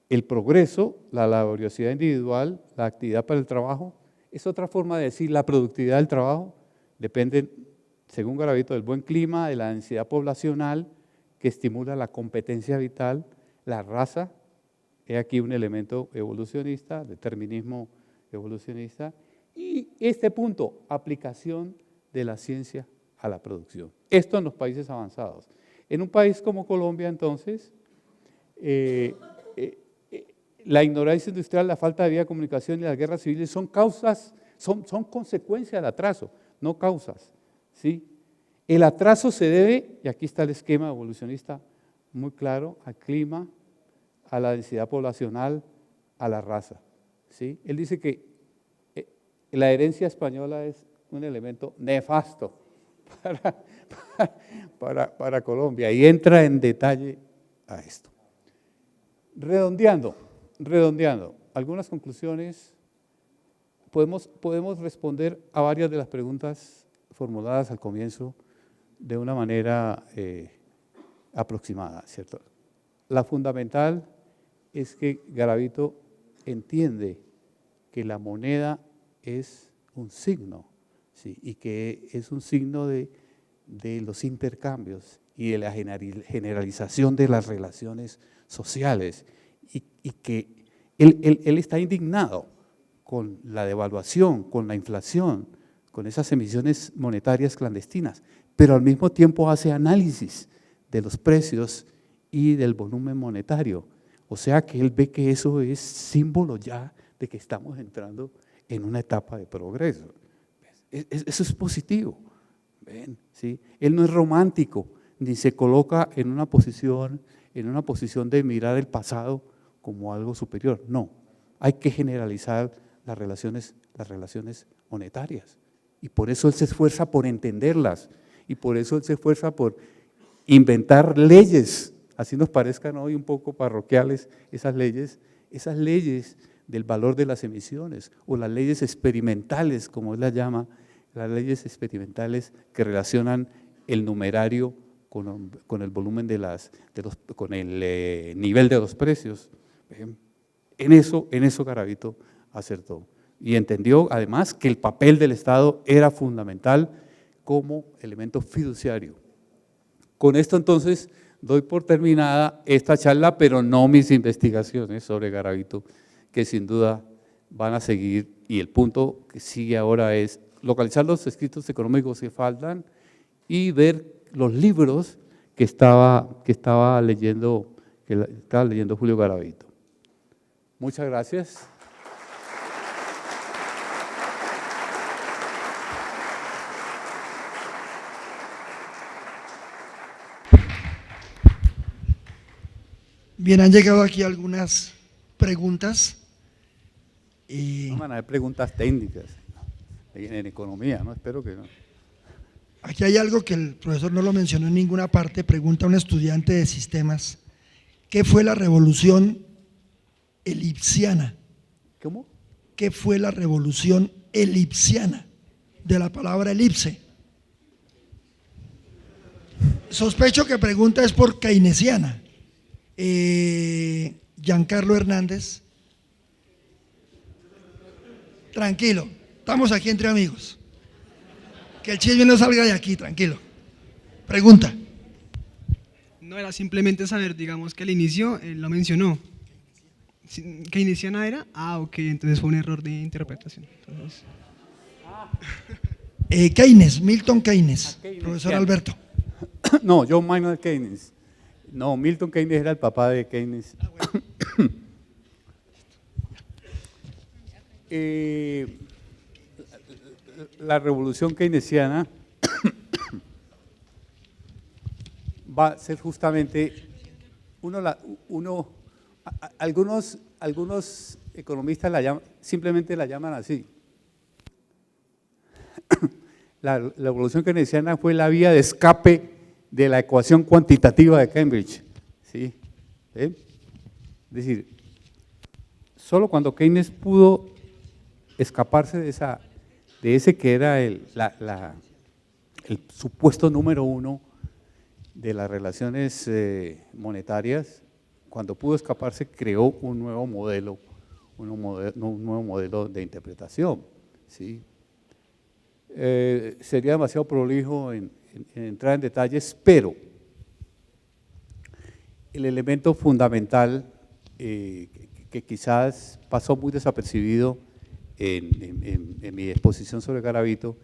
el progreso, la laboriosidad individual, la actividad para el trabajo, es otra forma de decir la productividad del trabajo, depende, según Garavito, del buen clima, de la densidad poblacional, que estimula la competencia vital, la raza, he aquí un elemento evolucionista, determinismo evolucionista, y este punto, aplicación de la ciencia a la producción. Esto en los países avanzados. En un país como Colombia, entonces, la ignorancia industrial, la falta de vía de comunicación y las guerras civiles son causas, son consecuencia del atraso, no causas. ¿Sí? El atraso se debe, y aquí está el esquema evolucionista muy claro, al clima, a la densidad poblacional, a la raza. ¿Sí? Él dice que la herencia española es un elemento nefasto para Colombia, y entra en detalle a esto. Redondeando, algunas conclusiones, podemos responder a varias de las preguntas formuladas al comienzo de una manera aproximada, ¿cierto? La fundamental es que Garavito entiende que la moneda es un signo, ¿sí? Y que es un signo de los intercambios y de la generalización de las relaciones sociales, y que él está indignado con la devaluación, con la inflación, con esas emisiones monetarias clandestinas, pero al mismo tiempo hace análisis de los precios y del volumen monetario. O sea que él ve que eso es símbolo ya de que estamos entrando en una etapa de progreso. Eso es positivo. ¿Ven? ¿Sí? Él no es romántico, ni se coloca en una posición de mirar el pasado como algo superior. No, hay que generalizar las relaciones monetarias. Y por eso él se esfuerza por entenderlas, y por eso él se esfuerza por inventar leyes, así nos parezcan hoy un poco parroquiales esas leyes del valor de las emisiones, o las leyes experimentales, como él las llama, las leyes experimentales que relacionan el numerario con el volumen con el nivel de los precios. En eso Garavito acertó. Y entendió además que el papel del Estado era fundamental como elemento fiduciario. Con esto entonces doy por terminada esta charla, pero no mis investigaciones sobre Garavito, que sin duda van a seguir, y el punto que sigue ahora es localizar los escritos económicos que faltan y ver los libros que estaba leyendo Julio Garavito. Muchas gracias. Bien, han llegado aquí algunas preguntas. No van a haber preguntas técnicas en economía, ¿no? Espero que no. Aquí hay algo que el profesor no lo mencionó en ninguna parte. Pregunta un estudiante de sistemas: ¿qué fue la revolución elipsiana? ¿Cómo? ¿Qué fue la revolución elipsiana? De la palabra elipse. Sospecho que pregunta es por keynesiana. Giancarlo Hernández. Tranquilo, estamos aquí entre amigos. Que el chisme no salga de aquí, tranquilo. Pregunta. No, era simplemente saber, digamos, que al inicio él lo mencionó. ¿Keynesiana era? Ah, ok, entonces fue un error de interpretación. Entonces... Keynes, Milton Keynes, profesor Alberto. No, John Maynard Keynes. No, Milton Keynes era el papá de Keynes. La revolución keynesiana va a ser justamente algunos economistas simplemente la llaman así. La revolución keynesiana fue la vía de escape de la ecuación cuantitativa de Cambridge, ¿sí? Es decir, solo cuando Keynes pudo escaparse de ese que era el supuesto número uno de las relaciones monetarias, cuando pudo escaparse creó un nuevo modelo de interpretación, ¿sí? Sería demasiado prolijo en entrar en detalles, pero el elemento fundamental que quizás pasó muy desapercibido en mi exposición sobre Garavito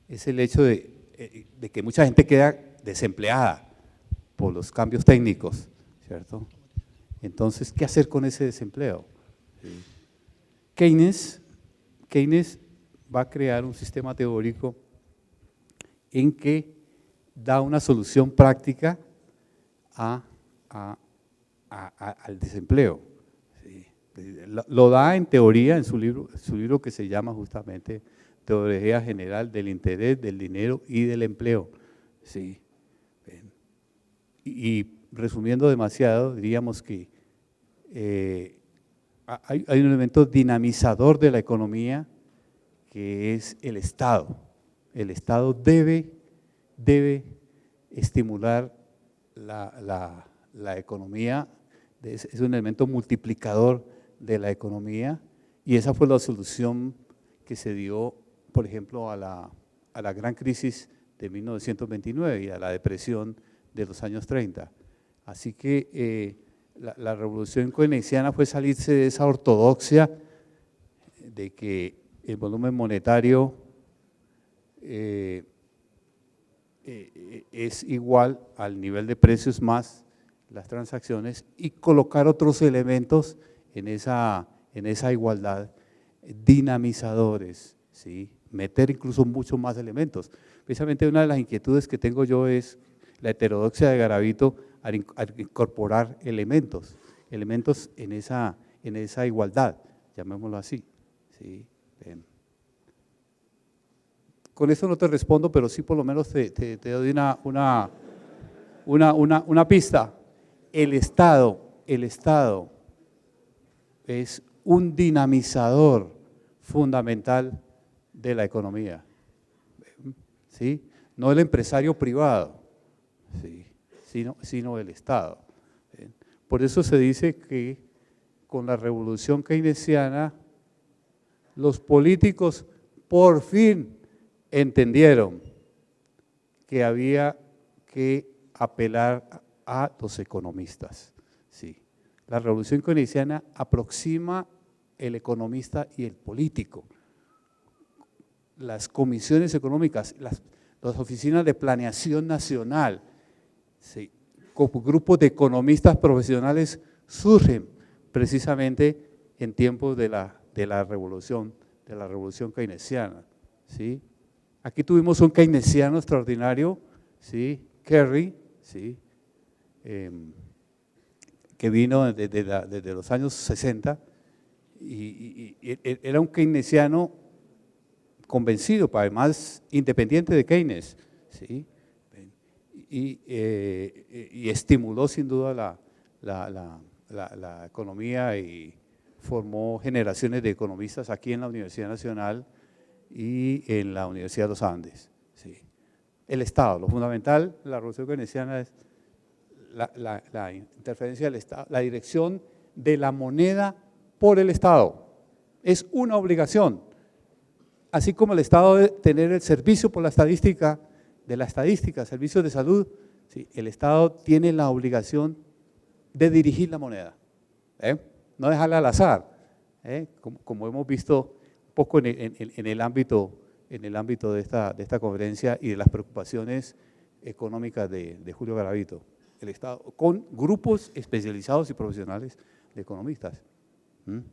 es el hecho de que mucha gente queda desempleada por los cambios técnicos, ¿cierto? Entonces, ¿qué hacer con ese desempleo? Keynes va a crear un sistema teórico en que da una solución práctica al desempleo. ¿Sí? Lo da en teoría en su libro que se llama justamente Teoría General del Interés, del Dinero y del Empleo. ¿Sí? Y resumiendo demasiado, diríamos que hay un elemento dinamizador de la economía que es el Estado. El Estado debe estimular la economía, es un elemento multiplicador de la economía, y esa fue la solución que se dio, por ejemplo, a la gran crisis de 1929 y a la depresión de los años 30. Así que la revolución keynesiana fue salirse de esa ortodoxia de que el volumen monetario es igual al nivel de precios más las transacciones, y colocar otros elementos en esa igualdad, dinamizadores, ¿sí? Meter incluso muchos más elementos. Precisamente una de las inquietudes que tengo yo es la heterodoxia de Garavito al incorporar elementos en esa igualdad, llamémoslo así. ¿Sí? Con eso no te respondo, pero sí por lo menos te doy una pista. El Estado es un dinamizador fundamental de la economía, ¿sí? No el empresario privado, ¿sí? sino el Estado. Por eso se dice que con la revolución keynesiana los políticos por fin entendieron que había que apelar a los economistas. Sí. La revolución keynesiana aproxima el economista y el político. Las comisiones económicas, las oficinas de planeación nacional, sí, como grupos de economistas profesionales surgen precisamente en tiempos de la revolución keynesiana. ¿Sí? Aquí tuvimos un keynesiano extraordinario, ¿sí? Kerry, ¿sí? Que vino desde los años 60 y era un keynesiano convencido, además independiente de Keynes, ¿sí? Y estimuló sin duda la economía y formó generaciones de economistas aquí en la Universidad Nacional y en la Universidad de los Andes. Sí. El Estado, lo fundamental de la revolución keynesiana es la interferencia del Estado, la dirección de la moneda por el Estado. Es una obligación, así como el Estado debe tener el servicio por la estadística, servicios de salud, ¿sí? El Estado tiene la obligación de dirigir la moneda, no dejarla al azar, como hemos visto un poco en el ámbito de esta conferencia y de las preocupaciones económicas de Julio Garavito, el Estado, con grupos especializados y profesionales de economistas. Un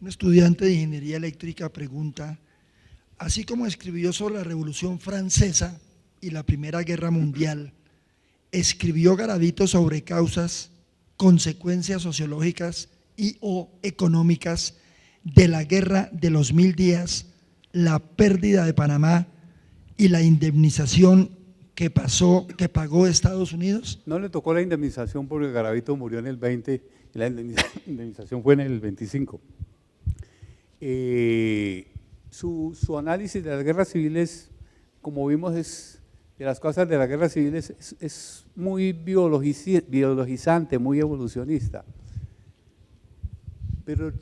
estudiante de ingeniería eléctrica pregunta, así como escribió sobre la Revolución Francesa y la Primera Guerra Mundial, ¿escribió Garavito sobre causas, consecuencias sociológicas y o económicas de la Guerra de los 1000 días, la pérdida de Panamá y la indemnización que pagó Estados Unidos? No le tocó la indemnización porque Garavito murió en el 20 y la indemnización fue en el 25. Su análisis de las guerras civiles, como vimos, de las causas de las guerras civiles es muy biologizante, muy evolucionista. Pero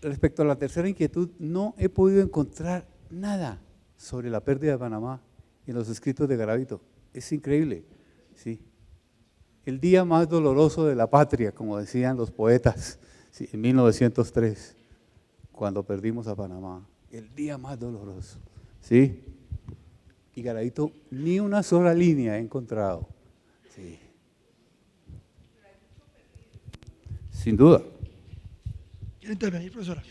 respecto a la tercera inquietud, no he podido encontrar nada sobre la pérdida de Panamá en los escritos de Garavito. Es increíble, ¿sí? El día más doloroso de la patria, como decían los poetas, ¿sí? En 1903, cuando perdimos a Panamá, el día más doloroso, ¿sí? Y Garavito ni una sola línea he encontrado, ¿sí? Sin duda. ¿Quiere intervenir, profesora?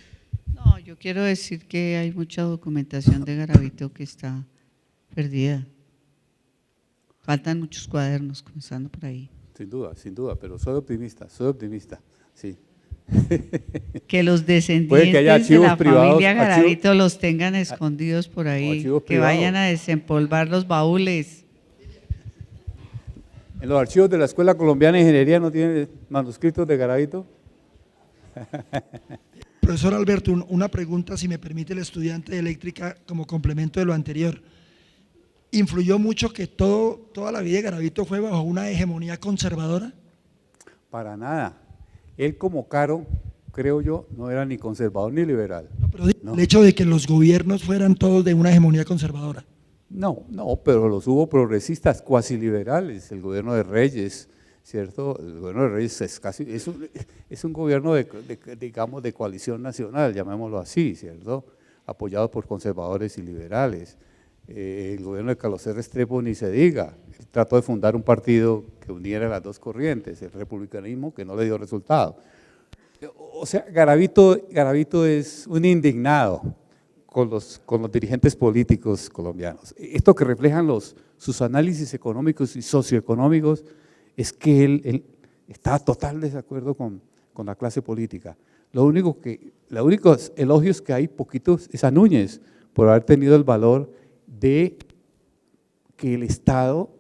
No, yo quiero decir que hay mucha documentación de Garavito que está perdida. Faltan muchos cuadernos, comenzando por ahí. Sin duda, pero soy optimista, sí. Que los Puede descendientes que haya de la privados, familia Garavito los tengan escondidos por ahí, que privados. vayan a desempolvar los baúles. ¿En los archivos de la Escuela Colombiana de Ingeniería no tienen manuscritos de Garavito? Profesor Alberto, una pregunta, si me permite, el estudiante de eléctrica, como complemento de lo anterior. ¿Influyó mucho que toda la vida de Garavito fue bajo una hegemonía conservadora? Para nada. Él como Caro, creo yo, no era ni conservador ni liberal. No, pero el hecho de que los gobiernos fueran todos de una hegemonía conservadora. No, pero los hubo progresistas cuasi liberales, el gobierno de Reyes, ¿cierto? El gobierno de Reyes es un gobierno digamos, de coalición nacional, llamémoslo así, ¿cierto? Apoyado por conservadores y liberales. El gobierno de Carlos R. Restrepo ni se diga, él trató de fundar un partido que uniera las dos corrientes, el republicanismo, que no le dio resultado. O sea, Garavito es un indignado con los dirigentes políticos colombianos. Esto que reflejan sus análisis económicos y socioeconómicos es que él está total desacuerdo con la clase política. Los únicos elogios que hay, poquitos, es a Núñez, por haber tenido el valor de que el Estado,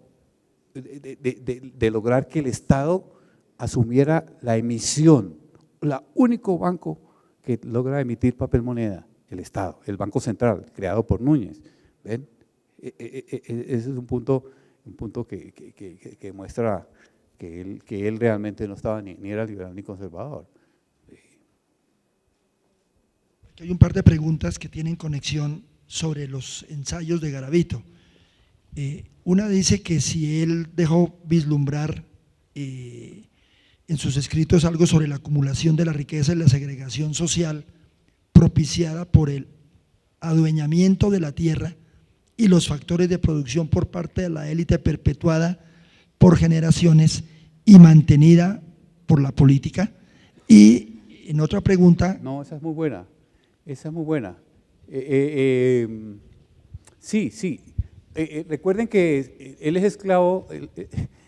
de lograr que el Estado asumiera la emisión. El único banco que logra emitir papel moneda, el Estado, el Banco Central, creado por Núñez. ¿Ven? Ese es un punto que muestra que él realmente no estaba ni era liberal ni conservador. Aquí hay un par de preguntas que tienen conexión sobre los ensayos de Garavito. Una dice que si él dejó vislumbrar en sus escritos algo sobre la acumulación de la riqueza y la segregación social propiciada por el adueñamiento de la tierra y los factores de producción por parte de la élite perpetuada por generaciones y mantenida por la política. Y en otra pregunta… No, esa es muy buena, esa es muy buena. Sí. Recuerden que él es esclavo,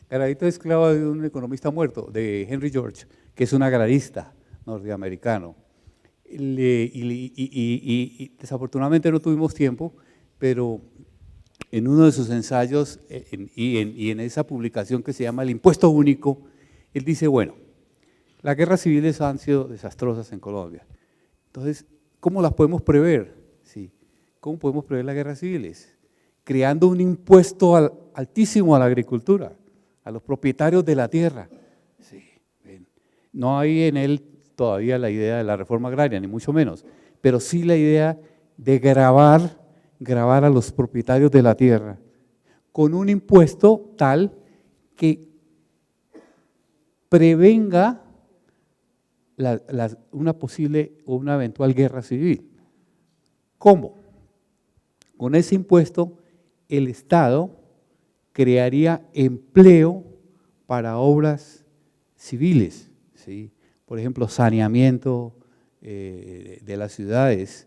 Garavito es esclavo de un economista muerto, de Henry George, que es un agrarista norteamericano. Y desafortunadamente no tuvimos tiempo, pero en uno de sus ensayos y en esa publicación que se llama El Impuesto Único, él dice, bueno, las guerras civiles han sido desastrosas en Colombia. Entonces, ¿cómo las podemos prever? Sí. ¿Cómo podemos prever las guerras civiles? Creando un impuesto altísimo a la agricultura, a los propietarios de la tierra. Sí. No hay en él todavía la idea de la reforma agraria, ni mucho menos, pero sí la idea de gravar a los propietarios de la tierra con un impuesto tal que prevenga una posible o una eventual guerra civil. ¿Cómo? Con ese impuesto el Estado crearía empleo para obras civiles, ¿sí? Por ejemplo, saneamiento de las ciudades,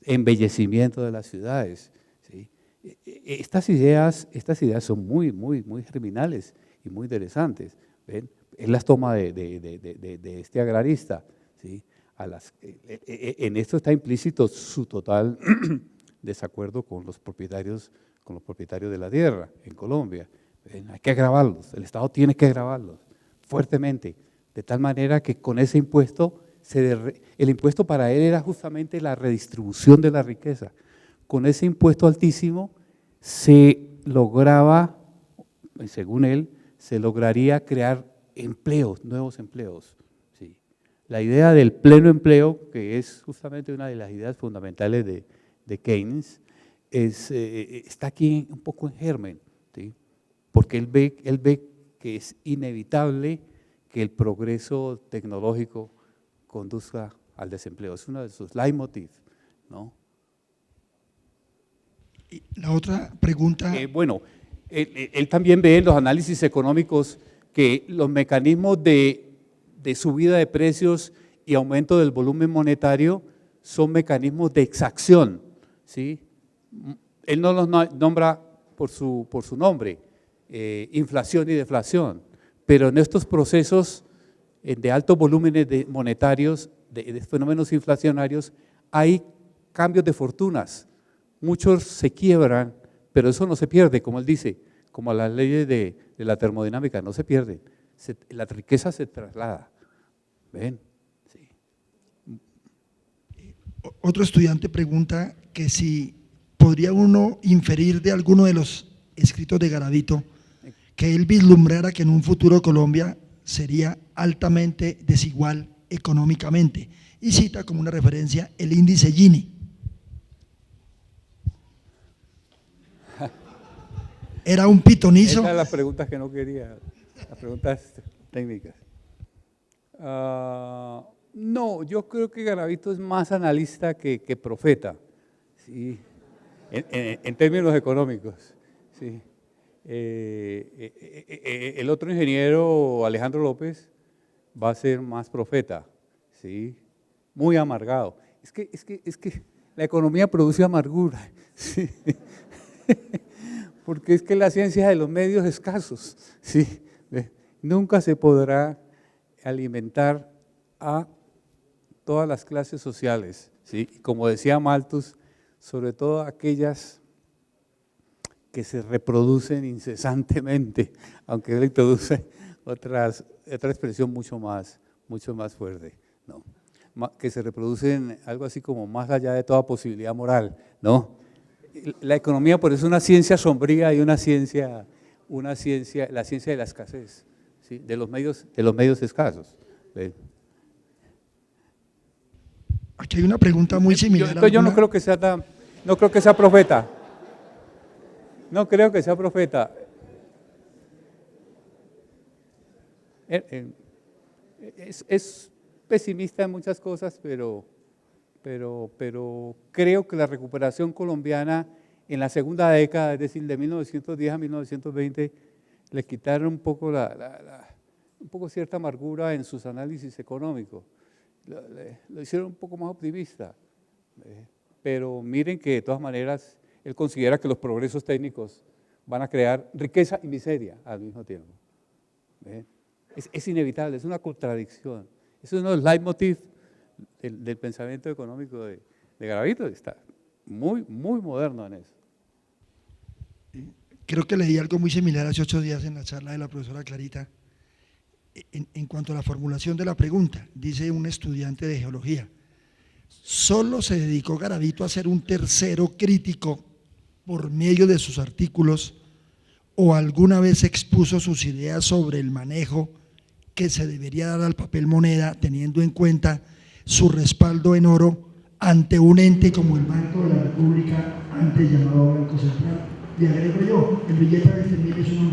embellecimiento de las ciudades, ¿sí? Estas ideas son muy germinales y muy interesantes. ¿Ven? Él las toma de este agrarista, ¿sí? En esto está implícito su total desacuerdo con los propietarios de la tierra en Colombia. ¿Ven? Hay que gravarlos, el Estado tiene que gravarlos fuertemente, de tal manera que con ese impuesto, el impuesto para él era justamente la redistribución de la riqueza. Con ese impuesto altísimo se lograba, según él, se lograría crear empleos, nuevos empleos. ¿Sí? La idea del pleno empleo, que es justamente una de las ideas fundamentales de Keynes, está aquí un poco en germen, ¿sí? Porque él ve que es inevitable que el progreso tecnológico conduzca al desempleo. Es uno de sus leitmotiv, ¿no? Y la otra pregunta… Bueno, él también ve en los análisis económicos que los mecanismos de subida de precios y aumento del volumen monetario son mecanismos de exacción, ¿sí? Él no los nombra por su nombre, inflación y deflación, pero en estos procesos de altos volúmenes monetarios, de fenómenos inflacionarios, hay cambios de fortunas. Muchos se quiebran, pero eso no se pierde, como él dice, como las leyes de la termodinámica, no se pierden, la riqueza se traslada. ¿Ven? Sí. Otro estudiante pregunta que si podría uno inferir de alguno de los escritos de Garavito que él vislumbrara que en un futuro Colombia sería altamente desigual económicamente, y cita como una referencia el índice Gini. Era un pitonizo. Esas son las preguntas que no quería, las preguntas técnicas. No, yo creo que Garavito es más analista que profeta, ¿sí? En términos económicos, ¿sí? El otro ingeniero, Alejandro López, va a ser más profeta, ¿sí? Muy amargado. Es que la economía produce amargura, ¿sí? Porque es que la ciencia es de los medios escasos, ¿sí? Nunca se podrá alimentar a todas las clases sociales, ¿sí? Y como decía Malthus, sobre todo aquellas que se reproducen incesantemente, aunque él introduce otra expresión mucho más fuerte, ¿no? Que se reproducen algo así como más allá de toda posibilidad moral, ¿no? La economía por eso es una ciencia sombría y la ciencia de la escasez, ¿sí? de los medios escasos. ¿Ven? Aquí hay una pregunta muy similar. Entonces yo no creo que sea profeta. No creo que sea profeta. Es pesimista en muchas cosas, pero creo que la recuperación colombiana en la segunda década, es decir, de 1910 a 1920, le quitaron un poco cierta amargura en sus análisis económicos. Lo hicieron un poco más optimista. Pero miren que de todas maneras él considera que los progresos técnicos van a crear riqueza y miseria al mismo tiempo. Es inevitable, es una contradicción. Es uno de los leitmotiv del pensamiento económico de Garavito, está muy moderno en eso. Creo que leí algo muy similar hace 8 días en la charla de la profesora Clarita. En cuanto a la formulación de la pregunta, dice un estudiante de geología, ¿solo se dedicó Garavito a ser un tercero crítico por medio de sus artículos o alguna vez expuso sus ideas sobre el manejo que se debería dar al papel moneda teniendo en cuenta su respaldo en oro ante un ente como el Banco de la República, antes llamado Banco Central? Y agrego yo, el billete de 20.000 es una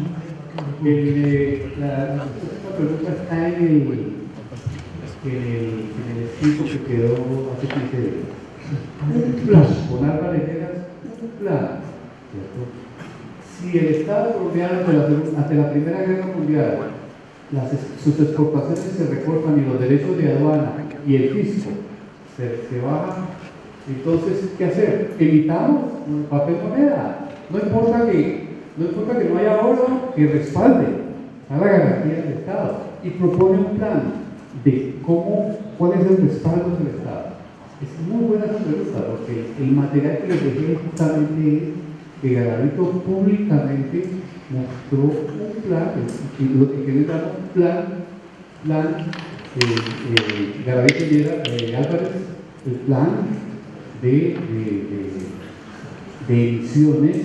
moneda. La pregunta está en el escrito que quedó hace 15 días. Un plan, con Álvarez Lleras, un plan, ¿cierto? Si el Estado colombiano ante la Primera Guerra Mundial, sus exportaciones se recortan y los derechos de aduana y el fisco se bajan, entonces, ¿qué hacer? Evitamos papel moneda. No importa que no haya oro que respalde a la garantía del Estado, y propone un plan de cuál es el respaldo del Estado. Es muy buena esa pregunta, porque el material que les dejé justamente que Garavito públicamente mostró un plan, y lo que les damos un plan Garavito y Álvarez, el plan de emisiones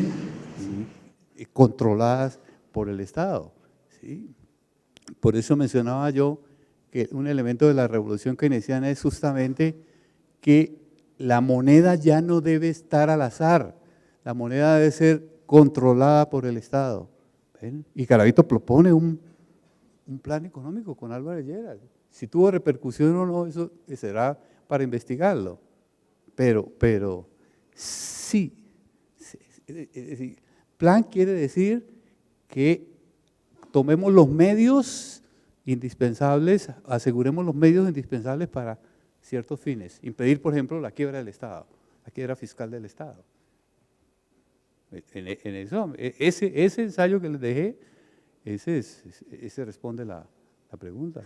controladas por el Estado, ¿sí? Por eso mencionaba yo que un elemento de la revolución keynesiana es justamente que la moneda ya no debe estar al azar, la moneda debe ser controlada por el Estado. ¿Ven? Y Garavito propone un plan económico con Álvarez Lleras. Si tuvo repercusión o no, eso será para investigarlo. Pero sí, es decir, plan quiere decir que tomemos los medios indispensables, aseguremos los medios indispensables para ciertos fines. Impedir, por ejemplo, la quiebra del Estado, la quiebra fiscal del Estado. En eso, ese ensayo que les dejé, ese responde la pregunta.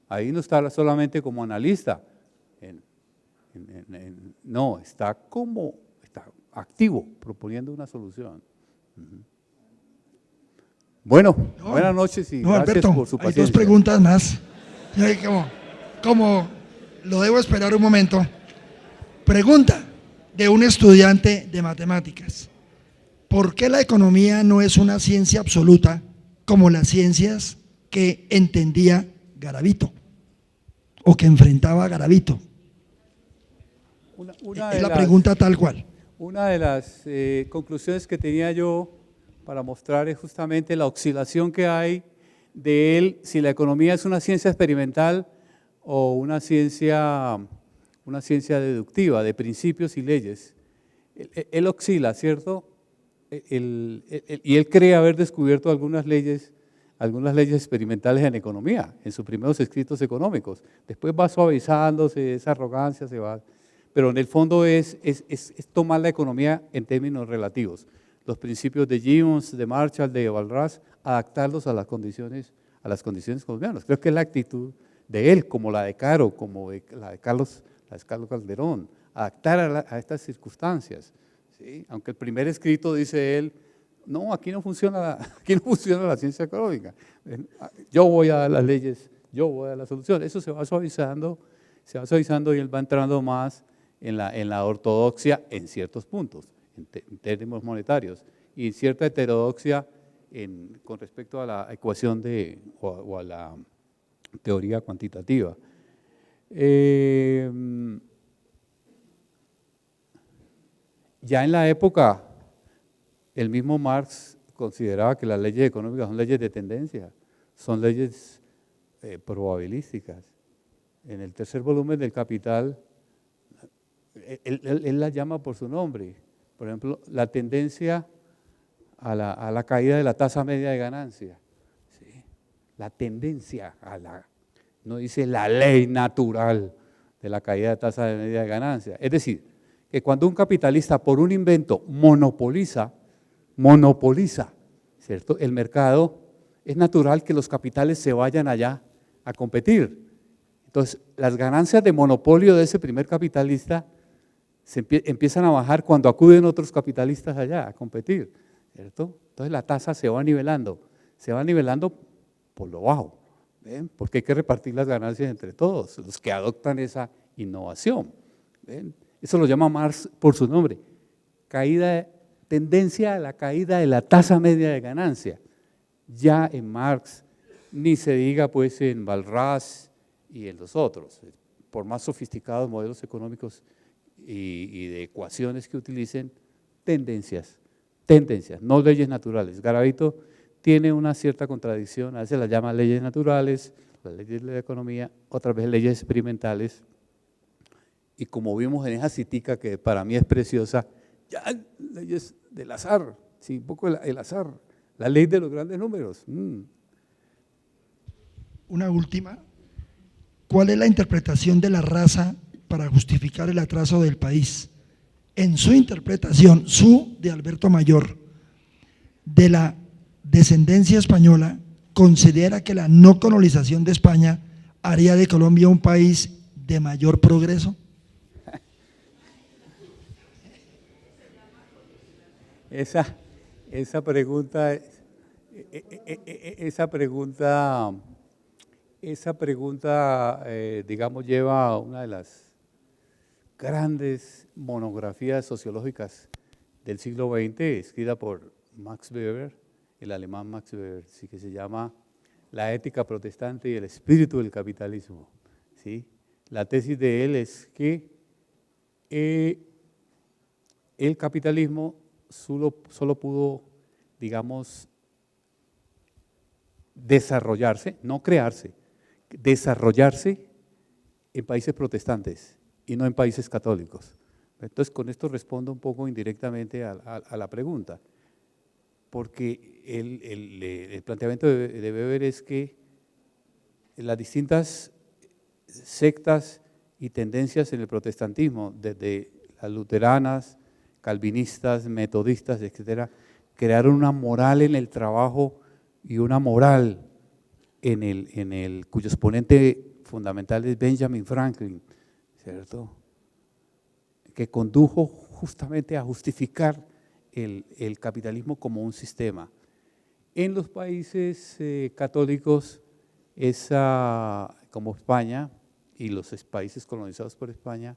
Ahí no está solamente como analista, no, está activo, proponiendo una solución. Bueno, buenas noches y gracias Alberto, por su paciencia. hay 2 preguntas más. Como lo debo esperar un momento. Pregunta de un estudiante de matemáticas. ¿Por qué la economía no es una ciencia absoluta como las ciencias que entendía Garavito o que enfrentaba Garavito? Es la pregunta tal cual. Una de las conclusiones que tenía yo para mostrar es justamente la oscilación que hay de él, si la economía es una ciencia experimental o una ciencia deductiva de principios y leyes. Él oscila, ¿cierto? Y él cree haber descubierto algunas leyes experimentales en economía, en sus primeros escritos económicos. Después va suavizándose, esa arrogancia se va, pero en el fondo es tomar la economía en términos relativos. Los principios de Gibbons, de Marshall, de Walras, adaptarlos a las condiciones colombianas. Creo que es la actitud de él, como la de Caro, como la de Carlos Calderón, adaptar a estas circunstancias, ¿sí? Aunque el primer escrito dice él, no, aquí no funciona la ciencia económica, yo voy a dar las leyes, yo voy a dar la solución. Eso se va suavizando y él va entrando más en la ortodoxia en ciertos puntos, en términos monetarios, y cierta heterodoxia con respecto a la ecuación o a la teoría cuantitativa. Ya en la época, el mismo Marx consideraba que las leyes económicas son leyes de tendencia, son leyes probabilísticas. En el tercer volumen del Capital, él la llama por su nombre. Por ejemplo, la tendencia a la caída de la tasa media de ganancia. ¿Sí? La tendencia no dice la ley natural de la caída de tasa media de ganancia. Es decir, que cuando un capitalista por un invento monopoliza, ¿cierto? El mercado, es natural que los capitales se vayan allá a competir. Entonces, las ganancias de monopolio de ese primer capitalista empiezan a bajar cuando acuden otros capitalistas allá a competir, ¿cierto? Entonces la tasa se va nivelando por lo bajo, ¿ven? Porque hay que repartir las ganancias entre todos, los que adoptan esa innovación, ¿ven? Eso lo llama Marx por su nombre, tendencia a la caída de la tasa media de ganancia. Ya en Marx, ni se diga pues en Walras y en los otros, por más sofisticados modelos económicos y de ecuaciones que utilicen, tendencias, no leyes naturales. Garavito tiene una cierta contradicción, a veces las llama leyes naturales, las leyes de la economía, otras veces leyes experimentales, y como vimos en esa citica que para mí es preciosa, ya leyes del azar, sí, un poco el azar, la ley de los grandes números. Una última, ¿cuál es la interpretación de la raza para justificar el atraso del país? En su interpretación, de Alberto Mayor, de la descendencia española, ¿considera que la no colonización de España haría de Colombia un país de mayor progreso? Esa pregunta, digamos, lleva a una de las grandes monografías sociológicas del siglo XX, escrita por Max Weber, el alemán Max Weber, sí, que se llama La ética protestante y el espíritu del capitalismo, ¿sí? La tesis de él es que el capitalismo solo pudo, digamos, desarrollarse, no crearse, desarrollarse en países protestantes y no en países católicos. Entonces, con esto respondo un poco indirectamente a la pregunta, porque el planteamiento de Weber es que las distintas sectas y tendencias en el protestantismo, desde las luteranas, calvinistas, metodistas, etcétera, crearon una moral en el trabajo y una moral cuyo exponente fundamental es Benjamin Franklin, ¿cierto? Que condujo justamente a justificar el capitalismo como un sistema. En los países católicos, como España y los países colonizados por España,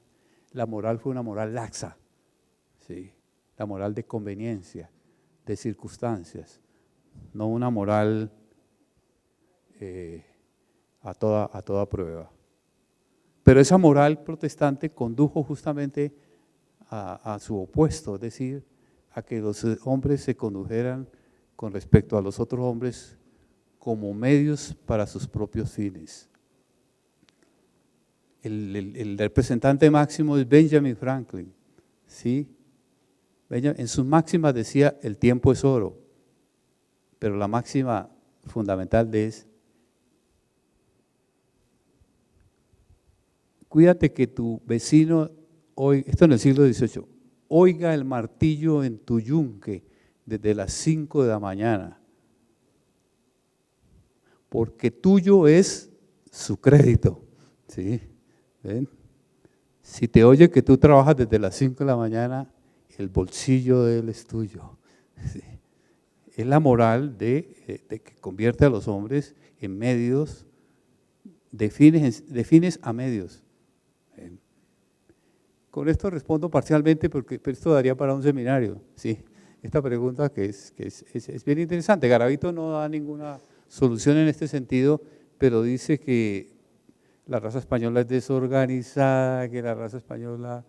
la moral fue una moral laxa, ¿sí? La moral de conveniencia, de circunstancias, no una moral a toda prueba. Pero esa moral protestante condujo justamente a su opuesto, es decir, a que los hombres se condujeran con respecto a los otros hombres como medios para sus propios fines. El representante máximo es Benjamin Franklin, ¿sí? En sus máximas decía, el tiempo es oro, pero la máxima fundamental es, cuídate que tu vecino, esto en el siglo XVIII, oiga el martillo en tu yunque desde las 5 de la mañana, porque tuyo es su crédito, ¿sí? ¿Ven? Si te oye que tú trabajas desde las 5 de la mañana, el bolsillo de él es tuyo. ¿Sí? Es la moral de que convierte a los hombres en medios, de fines a medios. Con esto respondo parcialmente porque esto daría para un seminario. ¿Sí? Esta pregunta que es bien interesante. Garavito no da ninguna solución en este sentido, pero dice que la raza española es desorganizada, que la raza española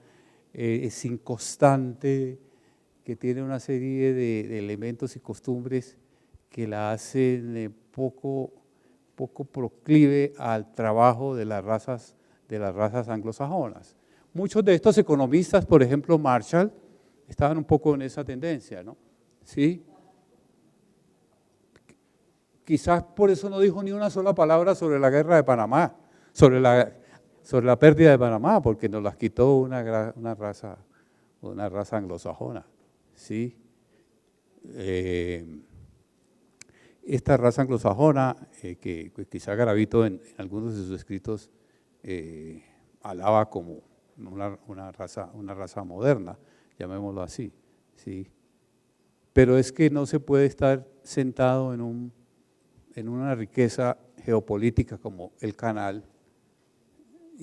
es inconstante, que tiene una serie de elementos y costumbres que la hacen poco proclive al trabajo de las razas anglosajonas. Muchos de estos economistas, por ejemplo Marshall, estaban un poco en esa tendencia, ¿no? ¿Sí? Quizás por eso no dijo ni una sola palabra sobre la guerra de Panamá, sobre la pérdida de Panamá, porque nos las quitó una raza anglosajona, ¿sí? Esta raza anglosajona, que quizá Garavito en algunos de sus escritos alaba como una raza moderna, llamémoslo así, ¿sí? Pero es que no se puede estar sentado en una riqueza geopolítica como el canal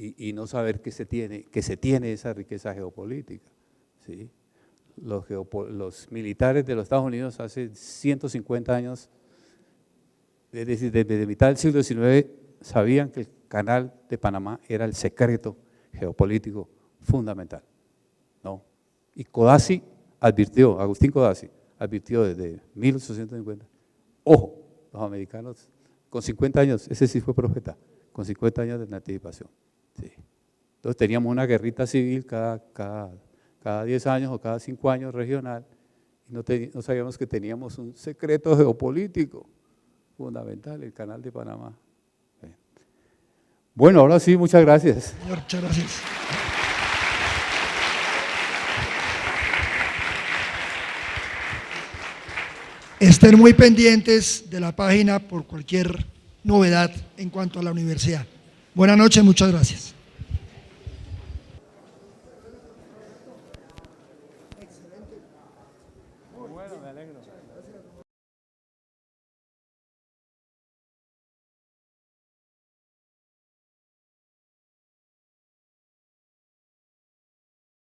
y no saber que se tiene esa riqueza geopolítica, ¿sí? Los militares de los Estados Unidos hace 150 años, es decir, desde mitad del siglo XIX, sabían que el canal de Panamá era el secreto geopolítico fundamental, ¿no? Y Codazzi advirtió, Agustín Codazzi advirtió desde 1850, ojo, los americanos con 50 años, ese sí fue profeta, con 50 años de anticipación. Sí. Entonces teníamos una guerrita civil cada 10 años o cada 5 años regional y no sabíamos que teníamos un secreto geopolítico fundamental, el canal de Panamá. Bueno, ahora sí, muchas gracias. Señor, muchas gracias. Estén muy pendientes de la página por cualquier novedad en cuanto a la universidad. Buenas noches, muchas gracias. Bueno, me alegro.